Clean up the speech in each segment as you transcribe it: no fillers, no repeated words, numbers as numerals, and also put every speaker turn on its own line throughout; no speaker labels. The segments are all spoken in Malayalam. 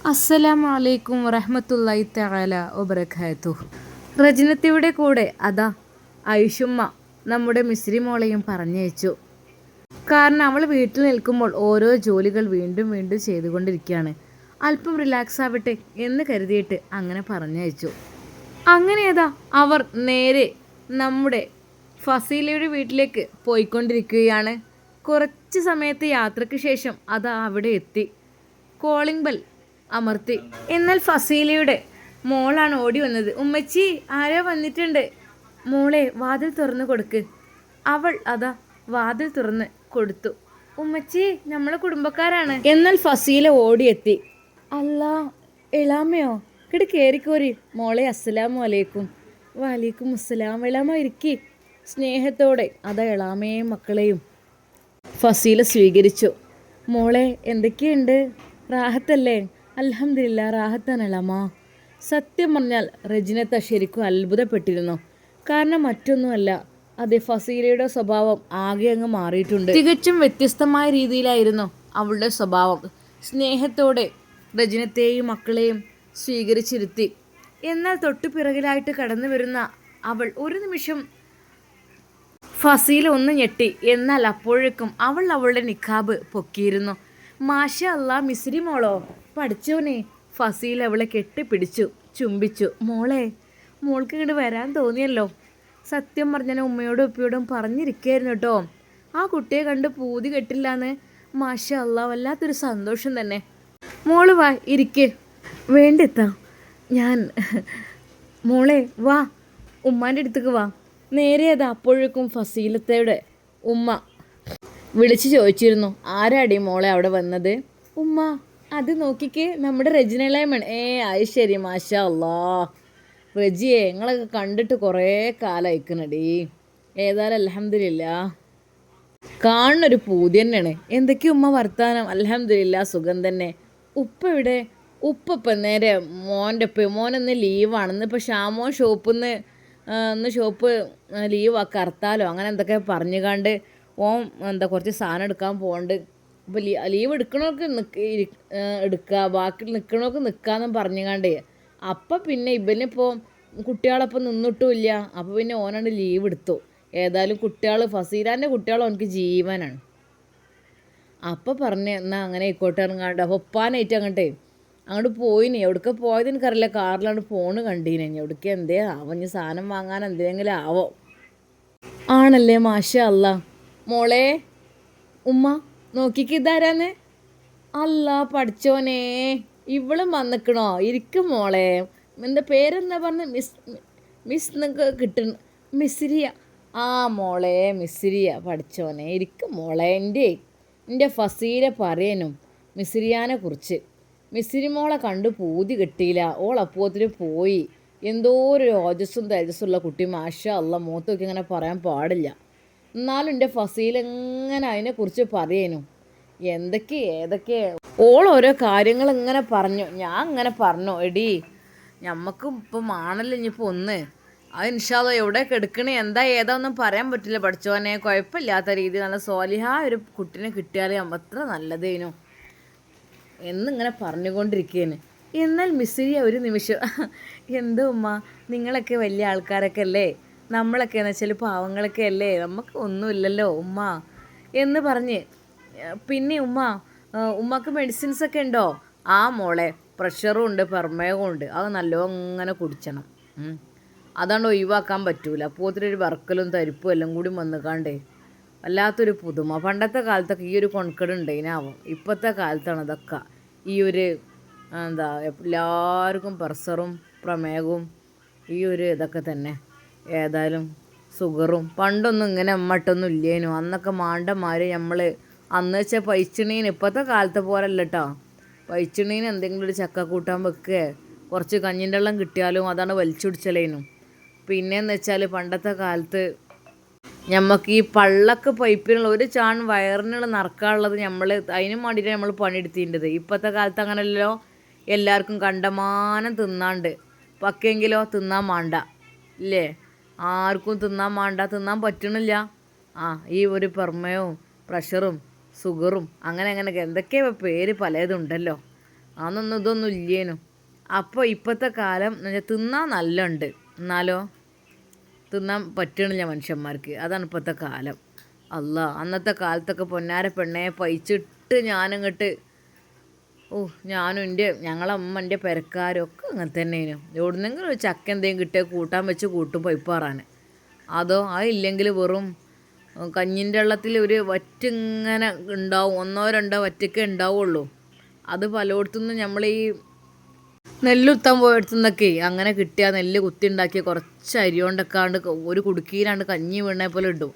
അസ്സലാമു അലൈക്കും വറഹ്മത്തുള്ളാഹി തആല വബറകാതുഹു. റജ്നത്തിയുടെ കൂടെ അതാ ഐഷുമ്മ നമ്മുടെ മിസ്രി മോളെയും പറഞ്ഞയച്ചു. കാരണം അവൾ വീട്ടിൽ നിൽക്കുമ്പോൾ ഓരോ ജോലികൾ വീണ്ടും വീണ്ടും ചെയ്തുകൊണ്ടിരിക്കുകയാണ്. അല്പം റിലാക്സ് ആവട്ടെ എന്ന് കരുതിയിട്ട് അങ്ങനെ പറഞ്ഞയച്ചു. അങ്ങനെയതാ അവർ നേരെ നമ്മുടെ ഫസീലയുടെ വീട്ടിലേക്ക് പോയിക്കൊണ്ടിരിക്കുകയാണ്. കുറച്ച് സമയത്തെ യാത്രയ്ക്ക് ശേഷം അതാ അവിടെ എത്തി. കോളിംഗ് ബെൽ അമർത്തി. എന്നാൽ ഫസീലയുടെ മോളാണ് ഓടി വന്നത്. ഉമ്മച്ചി ആരോ വന്നിട്ടുണ്ട്, മോളെ വാതിൽ തുറന്നു കൊടുക്ക്. അവൾ അതാ വാതിൽ തുറന്ന് കൊടുത്തു. ഉമ്മച്ചി നമ്മളെ കുടുംബക്കാരാണ്. എന്നാൽ ഫസീല ഓടിയെത്തി. അല്ലാ എളാമയോ, കിട് കയറിക്കോരി മോളെ. അസ്സലാമു അലൈക്കും. വലൈക്കും അസ്സലാം. എളാമ ഇരിക്കി. സ്നേഹത്തോടെ അതാ എളാമയെയും മക്കളെയും ഫസീല സ്വീകരിച്ചു. മോളെ എന്തൊക്കെയുണ്ട്, റാഹത്തല്ലേ? അൽഹംദുലില്ലാ റാഹത്താണ് എളാമ. സത്യം പറഞ്ഞാൽ റജിനത്ത ശരിക്കും അത്ഭുതപ്പെട്ടിരുന്നു. കാരണം മറ്റൊന്നുമല്ല, അതെ ഫസീലയുടെ സ്വഭാവം ആകെ അങ്ങ് മാറിയിട്ടുണ്ട്. തികച്ചും വ്യത്യസ്തമായ രീതിയിലായിരുന്നു അവളുടെ സ്വഭാവം. സ്നേഹത്തോടെ റജിനത്തെയും മക്കളെയും സ്വീകരിച്ചിരുത്തി. എന്നാൽ തൊട്ടു പിറകിലായിട്ട് കടന്നു വരുന്ന അവൾ ഒരു നിമിഷം ഫസീല ഒന്ന് ഞെട്ടി. എന്നാൽ അപ്പോഴേക്കും അവൾ അവളുടെ നിക്കാബ് പൊക്കിയിരുന്നു. മാഷാ അല്ലാ, മിസ്രി മോളോ, പഠിച്ചോനെ. ഫസീല അവളെ കെട്ടിപ്പിടിച്ചു ചുംബിച്ചു. മോളെ, മോൾക്ക് ഇങ്ങോട്ട് വരാൻ തോന്നിയല്ലോ. സത്യം പറഞ്ഞാൽ ഉമ്മയോടും ഉപ്പയോടും പറഞ്ഞിരിക്കുകയായിരുന്നു കേട്ടോ, ആ കുട്ടിയെ കണ്ട് പൂതി കെട്ടില്ലാന്ന്. മാഷാ അല്ലാ, വല്ലാത്തൊരു സന്തോഷം തന്നെ. മോള് വാ, ഇരിക്ക്. വേണ്ടെത്താ ഞാൻ. മോളെ വാ, ഉമ്മാൻ്റെ അടുത്തേക്ക് വാ. നേരെ അത് അപ്പോഴേക്കും ഫസീലത്തയുടെ ഉമ്മ വിളിച്ചു ചോദിച്ചിരുന്നു, ആരാടി മോളെ അവിടെ വന്നത്? ഉമ്മ, അത് നോക്കിക്കേ, നമ്മുടെ റജിനളേമൺ. അത് ശരി, മാഷാ അല്ലാ. റജിയെ നിങ്ങളൊക്കെ കണ്ടിട്ട് കുറേ കാലം അയക്കണടി. ഏതായാലും അൽഹംദുലില്ലാ കാണുന്നൊരു പൂതി തന്നെയാണ്. എന്തൊക്കെയാ ഉമ്മ വർത്താനം? അൽഹംദുലില്ലാ സുഖം തന്നെ. ഉപ്പ ഇവിടെ? ഉപ്പ നേരെ മോനൊന്ന് ലീവാണ്. ഇന്നിപ്പോൾ ഷാമോൻ ഷോപ്പിൽ നിന്ന് ഇന്ന് ഷോപ്പ് ലീവാക്കി ഹർത്താലോ അങ്ങനെ എന്തൊക്കെ പറഞ്ഞുകാണ്ട് ഓൻ കുറച്ച് സാധനം എടുക്കാൻ പോകുന്നുണ്ട്. അപ്പോൾ ലീവ് എടുക്കണവർക്ക് എടുക്കുക, ബാക്കി നിൽക്കണവർക്ക് നിൽക്കാമെന്നും പറഞ്ഞുകാണ്ട്. അപ്പം പിന്നെ ഇവനിപ്പോൾ കുട്ടികളപ്പം നിന്നിട്ടുമില്ല. അപ്പോൾ പിന്നെ ഓനാണ്ട് ലീവ് എടുത്തു. ഏതായാലും കുട്ടികൾ, ഫസീലാൻ്റെ കുട്ടികൾ അവനക്ക് ജീവനാണ്. അപ്പം പറഞ്ഞ് എന്നാൽ അങ്ങനെ ആയിക്കോട്ടെ ഇറങ്ങാണ്ട്. അപ്പോൾ ഉപ്പാനായിട്ട് അങ്ങോട്ട് പോയിനി. എവിടേക്ക് പോയത് എനിക്കറിയില്ല. കാറിലാണ് ഫോണ് കണ്ടീനെ. എവിടേക്ക് എന്തേ ആവഞ്ഞ് സാധനം വാങ്ങാൻ എന്തെങ്കിലും ആവോ. ആണല്ലേ, മാഷാ അല്ലാ. മോളെ ഉമ്മ നോക്കിക്ക്, ഇതാരാന്ന്? അല്ല പഠിച്ചോനെ, ഇവളും വന്നിക്കണോ? ഇരിക്കും മോളെ. എന്താ പേരെന്താ പറഞ്ഞ്? മിസ് എന്നൊക്കെ കിട്ടണ മിസ്രിയ. ആ മോളെ മിസ്രിയ. പഠിച്ചോനെ ഇരിക്കും മോളെ. എൻ്റെ ഫസീല പറയാനും മിസ്രിയാനെ കുറിച്ച്. മിസ്രി മോളെ കണ്ട് പൂതി കിട്ടിയില്ല. ഓളപ്പോത്തിന് പോയി. എന്തോ ഒരു ഓജസ്സും തേജസ്സുള്ള കുട്ടി. മാഷാ അല്ലാ, മൂത്തൊക്കെ ഇങ്ങനെ പറയാൻ പാടില്ല. എന്നാലും എൻ്റെ ഫസീല എങ്ങനെ അതിനെക്കുറിച്ച് പറയാനു. ഏതൊക്കെ ഓളോരോ കാര്യങ്ങൾ ഇങ്ങനെ പറഞ്ഞു. ഞാൻ ഇങ്ങനെ പറഞ്ഞു, എടി ഞമ്മക്കും ഇപ്പം ആണല്ലോ ഇനിയിപ്പോൾ ഒന്ന്. അത് ഇൻഷാ അല്ലാ എവിടെയൊക്കെ എടുക്കണേ ഏതാ ഒന്നും പറയാൻ പറ്റില്ല. പഠിച്ചോനെ കുഴപ്പമില്ലാത്ത രീതിയിൽ നല്ല സോലിഹാ ഒരു കുട്ടീനെ കിട്ടിയാലേ അത്ര നല്ലതേനു എന്നിങ്ങനെ പറഞ്ഞുകൊണ്ടിരിക്കുകയാണ്. എന്നാൽ മിസ്രിയ ഒരു നിമിഷം, എന്തോ ഉമ്മ, നിങ്ങളൊക്കെ വലിയ ആൾക്കാരൊക്കെ അല്ലേ, നമ്മളൊക്കെ എന്ന് വെച്ചാൽ പാവങ്ങളൊക്കെ അല്ലേ, നമുക്ക് ഒന്നുമില്ലല്ലോ ഉമ്മ എന്ന് പറഞ്ഞ്. പിന്നെ ഉമ്മക്ക് മെഡിസിൻസൊക്കെ ഉണ്ടോ? ആ മോളെ, പ്രഷറും ഉണ്ട് പെർമേഹവും ഉണ്ട്. അത് നല്ലോണം ഇങ്ങനെ കുടിച്ചണം. അതാണ്ട് ഒഴിവാക്കാൻ പറ്റൂല. അപ്പോൾ ഒത്തിരി വർക്കലും തരിപ്പും എല്ലാം കൂടി വന്നുകാണ്ടേ വല്ലാത്തൊരു പുതുമ. പണ്ടത്തെ കാലത്തൊക്കെ ഈ ഒരു കൊണക്കേടുണ്ടായിനാവും. ഇപ്പോഴത്തെ കാലത്താണ് ഇതൊക്കെ ഈ ഒരു എല്ലാവർക്കും പ്രഷറും പ്രമേഹവും ഈ ഒരു ഇതൊക്കെ തന്നെ. ഏതായാലും ഷുഗറും പണ്ടൊന്നും ഇങ്ങനെ മട്ടൊന്നും ഇല്ലേനു. അന്നൊക്കെ മാണ്ടന്മാർ നമ്മൾ അന്ന് വെച്ചാൽ പൈച്ചിണീന് ഇപ്പോഴത്തെ കാലത്തെ പോലല്ല കേട്ടോ. പൈച്ചിണീന് എന്തെങ്കിലും ഒരു ചക്ക കൂട്ടാൻ വെക്കുക, കുറച്ച് കഞ്ഞിൻ്റെ വെള്ളം കിട്ടിയാലും അതാണ് വലിച്ചുടിച്ചലേനു. പിന്നെയെന്ന് വെച്ചാൽ പണ്ടത്തെ കാലത്ത് ഞമ്മക്ക് ഈ പള്ളക്ക് പൈപ്പിനുള്ള ഒരു ചാൺ വയറിനുള്ള നറക്കാനുള്ളത് നമ്മൾ അതിനും വേണ്ടിയിട്ട് നമ്മൾ പണിയെടുത്തിൻ്റെത്. ഇപ്പോഴത്തെ കാലത്ത് അങ്ങനെയല്ലോ. എല്ലാവർക്കും കണ്ടമാനം തിന്നാണ്ട് പക്കെങ്കിലോ തിന്നാൻ വേണ്ട ഇല്ലേ? ആർക്കും തിന്നാൻ വേണ്ട, തിന്നാൻ പറ്റണില്ല. ഈ ഒരു പെർമയവും പ്രഷറും ഷുഗറും അങ്ങനെ എന്തൊക്കെയോ പേര് പലതുണ്ടല്ലോ. അന്നൊന്നും ഇതൊന്നും ഇല്ലേനു. അപ്പോൾ ഇപ്പോഴത്തെ കാലം തിന്നാൻ നല്ല ഉണ്ട്, എന്നാലോ തിന്നാൻ പറ്റണില്ല മനുഷ്യന്മാർക്ക്. അതാണ് ഇപ്പോഴത്തെ കാലം. അല്ല, അന്നത്തെ കാലത്തൊക്കെ പൊന്നാര പെണ്ണെ പൈച്ചിട്ട് ഞാനിങ്ങോട്ട് ഞാനും ഞങ്ങളെ അമ്മ എൻ്റെ പെരക്കാരും ഒക്കെ അങ്ങനെ തന്നെയായിരുന്നു. എവിടുന്നെങ്കിലും ഒരു ചക്ക എന്തെങ്കിലും കിട്ടിയാൽ കൂട്ടാൻ വെച്ച് കൂട്ടും പൈപ്പാറാൻ. അതോ അതില്ലെങ്കിൽ വെറും കഞ്ഞിൻ്റെ വെള്ളത്തിൽ ഒരു വറ്റിങ്ങനെ ഉണ്ടാവും, 1-2 വറ്റൊക്കെ ഉണ്ടാവുള്ളൂ. അത് പലയിടത്തുനിന്ന് നമ്മൾ ഈ നെല്ലുത്താൻ പോയിടത്തുനിന്നൊക്കെ അങ്ങനെ കിട്ടിയ നെല്ല് കുത്തി ഉണ്ടാക്കിയ കുറച്ച് അരി കൊണ്ടൊക്കെ ഒരു കുടുക്കിയിലാണ്ട് കഞ്ഞി വീണ പോലെ ഇടും.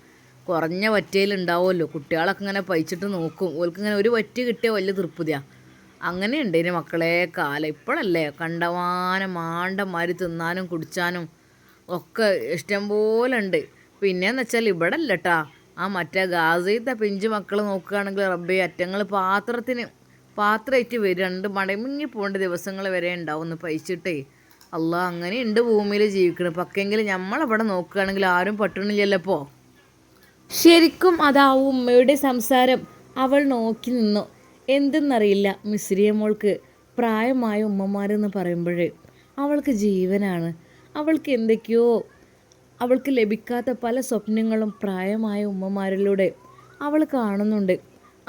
കുറഞ്ഞ വറ്റയിൽ ഉണ്ടാവുമല്ലോ. കുട്ടികളൊക്കെ ഇങ്ങനെ പൈച്ചിട്ട് നോക്കും. ഓൽക്കിങ്ങനെ ഒരു വറ്റ് കിട്ടിയ വലിയ തൃപ്തിയാണ്. അങ്ങനെയുണ്ട് ഇനി മക്കളെ കാലം. ഇപ്പോഴല്ലേ കണ്ടമാനം മാണ്ടന്മാർ തിന്നാനും കുടിച്ചാനും ഒക്കെ ഇഷ്ടം പോലെ ഉണ്ട്. പിന്നെയെന്ന് വെച്ചാൽ ഇവിടെ അല്ല കേട്ടാ, ആ മറ്റേ ഗാസയിലത്തെ പിഞ്ച് മക്കൾ നോക്കുകയാണെങ്കിൽ റബ്ബേ അറ്റങ്ങൾ പാത്രമായിട്ട് വരും. 2 മടങ്ങി പോകേണ്ട ദിവസങ്ങൾ വരെ ഉണ്ടാവുമെന്ന് പൈച്ചിട്ടേ. അല്ല, അങ്ങനെയുണ്ട് ഭൂമിയിൽ ജീവിക്കണം. പക്കെങ്കിലും നമ്മളവിടെ നോക്കുകയാണെങ്കിൽ ആരും പട്ടണില്ലല്ലോ ഇപ്പോൾ. ശരിക്കും അതാവും ഉമ്മയുടെ സംസാരം. അവൾ നോക്കി നിന്നു. എന്തെന്നറിയില്ല, മിസ്രിയ മോൾക്ക് പ്രായമായ ഉമ്മമാരെന്ന് പറയുമ്പോൾ അവൾക്ക് ജീവനാണ്. അവൾക്ക് എന്തൊക്കെയോ അവൾക്ക് ലഭിക്കാത്ത പല സ്വപ്നങ്ങളും പ്രായമായ ഉമ്മമാരിലൂടെ അവൾ കാണുന്നുണ്ട്.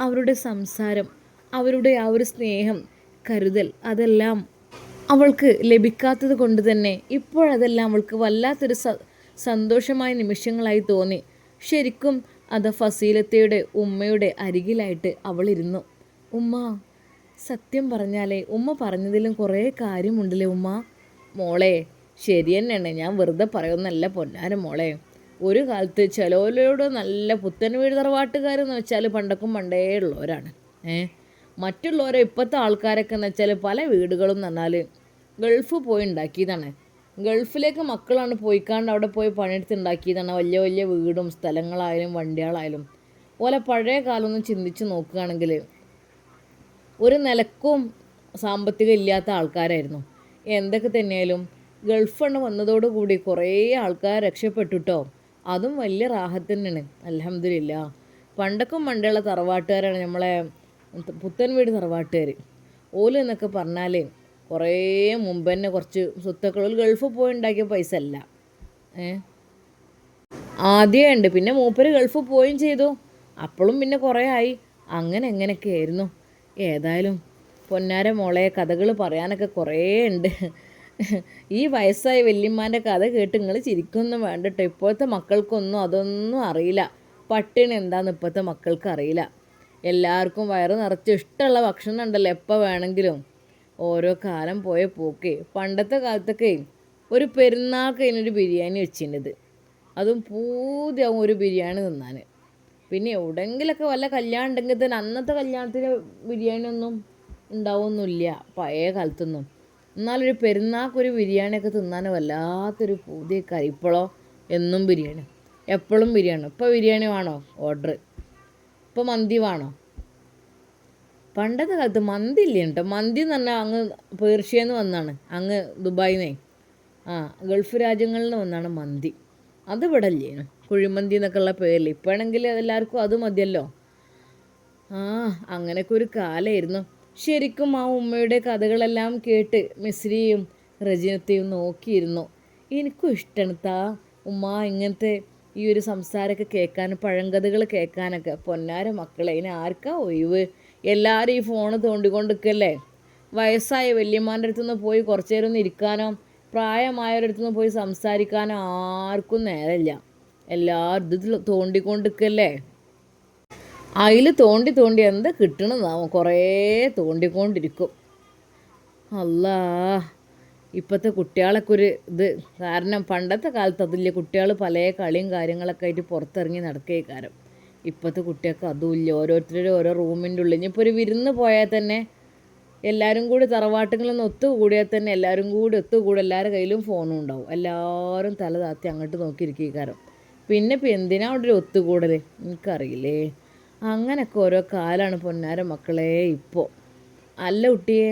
അവരുടെ സംസാരം, അവരുടെ ആ ഒരു സ്നേഹം, കരുതൽ, അതെല്ലാം അവൾക്ക് ലഭിക്കാത്തത് കൊണ്ട് തന്നെ ഇപ്പോഴതെല്ലാം അവൾക്ക് വല്ലാത്തൊരു സന്തോഷമായ നിമിഷങ്ങളായി തോന്നി. ശരിക്കും അത് ഫസീലത്തയുടെ ഉമ്മയുടെ അരികിലായിട്ട് അവളിരുന്നു. ഉമ്മ, സത്യം പറഞ്ഞാലേ ഉമ്മ പറഞ്ഞതിലും കുറേ കാര്യമുണ്ടല്ലേ ഉമ്മ. മോളെ, ശരി തന്നെയാണ്, ഞാൻ വെറുതെ പറയുന്നല്ല പൊന്നാര മോളെ. ഒരു കാലത്ത് ചിലവരോട് നല്ല പുത്തൻ വീട് തറവാട്ടുകാരെന്ന് വെച്ചാൽ പണ്ടൊക്കെ പണ്ടേ ഉള്ളവരാണ്. മറ്റുള്ളവരെ ഇപ്പോഴത്തെ ആൾക്കാരൊക്കെ എന്ന് വെച്ചാൽ പല വീടുകളും എന്ന് പറഞ്ഞാൽ ഗൾഫ് പോയി ഉണ്ടാക്കിയതാണ്. ഗൾഫിലേക്ക് മക്കളാണ് പോയിക്കാണ്ട് അവിടെ പോയി പണിയെടുത്ത് ഉണ്ടാക്കിയതാണ് വലിയ വലിയ വീടും സ്ഥലങ്ങളായാലും വണ്ടികളായാലും. ഓലെ പഴയ കാലമൊന്നും ചിന്തിച്ച് നോക്കുകയാണെങ്കിൽ ഒരു നിലക്കും സാമ്പത്തികം ഇല്ലാത്ത ആൾക്കാരായിരുന്നു. എന്തൊക്കെ തന്നെയാലും ഗൾഫ് വന്നതോടുകൂടി കുറേ ആൾക്കാർ രക്ഷപ്പെട്ടുട്ടോ. അതും വലിയ റാഹത്ത് തന്നെയാണ്, അൽഹംദുലില്ലാ. പണ്ടുള്ള തറവാട്ടുകാരാണ് നമ്മളെ പുത്തൻ വീട് തറവാട്ടുകാർ. ഓല് എന്നൊക്കെ പറഞ്ഞാൽ കുറേ മുമ്പ് തന്നെ കുറച്ച് സ്വത്തുക്കൾ ഗൾഫിൽ പോയി ഉണ്ടാക്കിയ പൈസ അല്ല, ആദ്യമേ ഉണ്ട്. പിന്നെ മൂപ്പര് ഗൾഫിൽ പോവുകയും ചെയ്തു. അപ്പോഴും പിന്നെ കുറേ ആയി. എങ്ങനെയൊക്കെ ആയിരുന്നു. ഏതായാലും പൊന്നാര മോളെ, കഥകൾ പറയാനൊക്കെ കുറേ ഉണ്ട്. ഈ വയസ്സായ വല്യമ്മാൻ്റെ കഥ കേട്ട് നിങ്ങൾ ചിരിക്കൊന്നും വേണ്ട കേട്ടോ. ഇപ്പോഴത്തെ മക്കൾക്കൊന്നും അതൊന്നും അറിയില്ല. പട്ടിണി എന്താണെന്ന് ഇപ്പോഴത്തെ മക്കൾക്ക് അറിയില്ല. എല്ലാവർക്കും വയറ് നിറച്ച് ഇഷ്ടമുള്ള ഭക്ഷണം ഉണ്ടല്ലോ എപ്പോൾ വേണമെങ്കിലും. ഓരോ കാലം പോയ പോക്കേ. പണ്ടത്തെ കാലത്തൊക്കെ ഒരു പെരുന്നാൾക്ക് അതിനൊരു ബിരിയാണി വെച്ചിട്ടുണ്ട്. അതും പൂതിയാവും ഒരു ബിരിയാണി തിന്നാൻ. പിന്നെ എവിടെയെങ്കിലൊക്കെ വല്ല കല്യാണം ഉണ്ടെങ്കിൽ തന്നെ അന്നത്തെ കല്യാണത്തിന് ബിരിയാണി ഒന്നും ഉണ്ടാവുമൊന്നുമില്ല പഴയ കാലത്തൊന്നും. എന്നാലൊരു പെരുന്നാൾക്കൊരു ബിരിയാണിയൊക്കെ തിന്നാൻ വല്ലാത്തൊരു പൂതിയൊക്കെ. ഇപ്പോഴോ എന്നും ബിരിയാണി, എപ്പോഴും ബിരിയാണി. ഇപ്പോൾ ബിരിയാണി വേണോ ഓർഡർ, ഇപ്പോൾ മന്തി വേണോ. പണ്ടത്തെ കാലത്ത് മന്തി ഇല്ല കേട്ടോ. മന്തി എന്ന് പറഞ്ഞാൽ അങ്ങ് പേർഷ്യയിൽ നിന്ന് വന്നാണ്, അങ്ങ് ദുബായിൽ നിന്നേ, ഗൾഫ് രാജ്യങ്ങളിൽ നിന്ന് വന്നാണ് മന്തി. അത് ഇവിടെ ഇല്ലേനു, കുഴിമന്തി എന്നൊക്കെ ഉള്ള പേരിൽ. ഇപ്പോഴാണെങ്കിൽ എല്ലാവർക്കും അത് മതിയല്ലോ. അങ്ങനെയൊക്കെ ഒരു കാലമായിരുന്നു. ശരിക്കും ആ ഉമ്മയുടെ കഥകളെല്ലാം കേട്ട് മിസ്രിയും റജിനത്തെയും നോക്കിയിരുന്നു. എനിക്കും ഇഷ്ടമാണ് ഉമ്മ ഇങ്ങനത്തെ ഈ ഒരു സംസാരമൊക്കെ കേൾക്കാൻ, പഴങ്കഥകൾ കേൾക്കാനൊക്കെ. പൊന്നാര മക്കളെ, ഇനി ആർക്കാ ഒഴിവ്? എല്ലാവരും ഈ ഫോണ് തോണ്ടിക്കൊണ്ടിരിക്കല്ലേ. വയസ്സായ വല്യമ്മാൻ്റെ അടുത്തുനിന്ന് പോയി കുറച്ച് നേരം ഒന്ന് ഇരിക്കാനോ പ്രായമായവരുടെ അടുത്തുനിന്ന് പോയി സംസാരിക്കാനോ ആർക്കും നേരമില്ല. എല്ലാവരും ഇത് തോണ്ടിക്കൊണ്ടിരിക്കല്ലേ. അതിൽ തോണ്ടി എന്താ കിട്ടണമെന്നാവും, കുറേ തോണ്ടിക്കൊണ്ടിരിക്കും. അല്ലാ, ഇപ്പോഴത്തെ കുട്ടികളൊക്കെ ഒരു ഇത്. കാരണം പണ്ടത്തെ കാലത്ത് അതില്ല. കുട്ടികൾ പല കളിയും കാര്യങ്ങളൊക്കെ ആയിട്ട് പുറത്തിറങ്ങി നടക്കുകയും കാരം. ഇപ്പോഴത്തെ കുട്ടികൾക്ക് അതുമില്ല. ഓരോരുത്തരും ഓരോ റൂമിൻ്റെ ഉള്ളിൽ. ഇനിയിപ്പോൾ ഒരു വിരുന്ന് പോയാൽ തന്നെ എല്ലാവരും കൂടി തറവാട്ടുകളിൽ ഒത്തുകൂടിയാൽ തന്നെ എല്ലാവരും കൂടി ഒത്തുകൂടി എല്ലാവരുടെ കയ്യിലും ഫോണും ഉണ്ടാവും. എല്ലാവരും തല താത്തി അങ്ങോട്ട് നോക്കിയിരിക്കുക കാരം. പിന്നെ ഇപ്പോൾ എന്തിനാ അവിടെ ഒരു ഒത്തുകൂടൽ എനിക്കറിയില്ലേ. അങ്ങനെയൊക്കെ ഓരോ കാലമാണ് പൊന്നാര മക്കളെ ഇപ്പോൾ. അല്ല കുട്ടിയെ,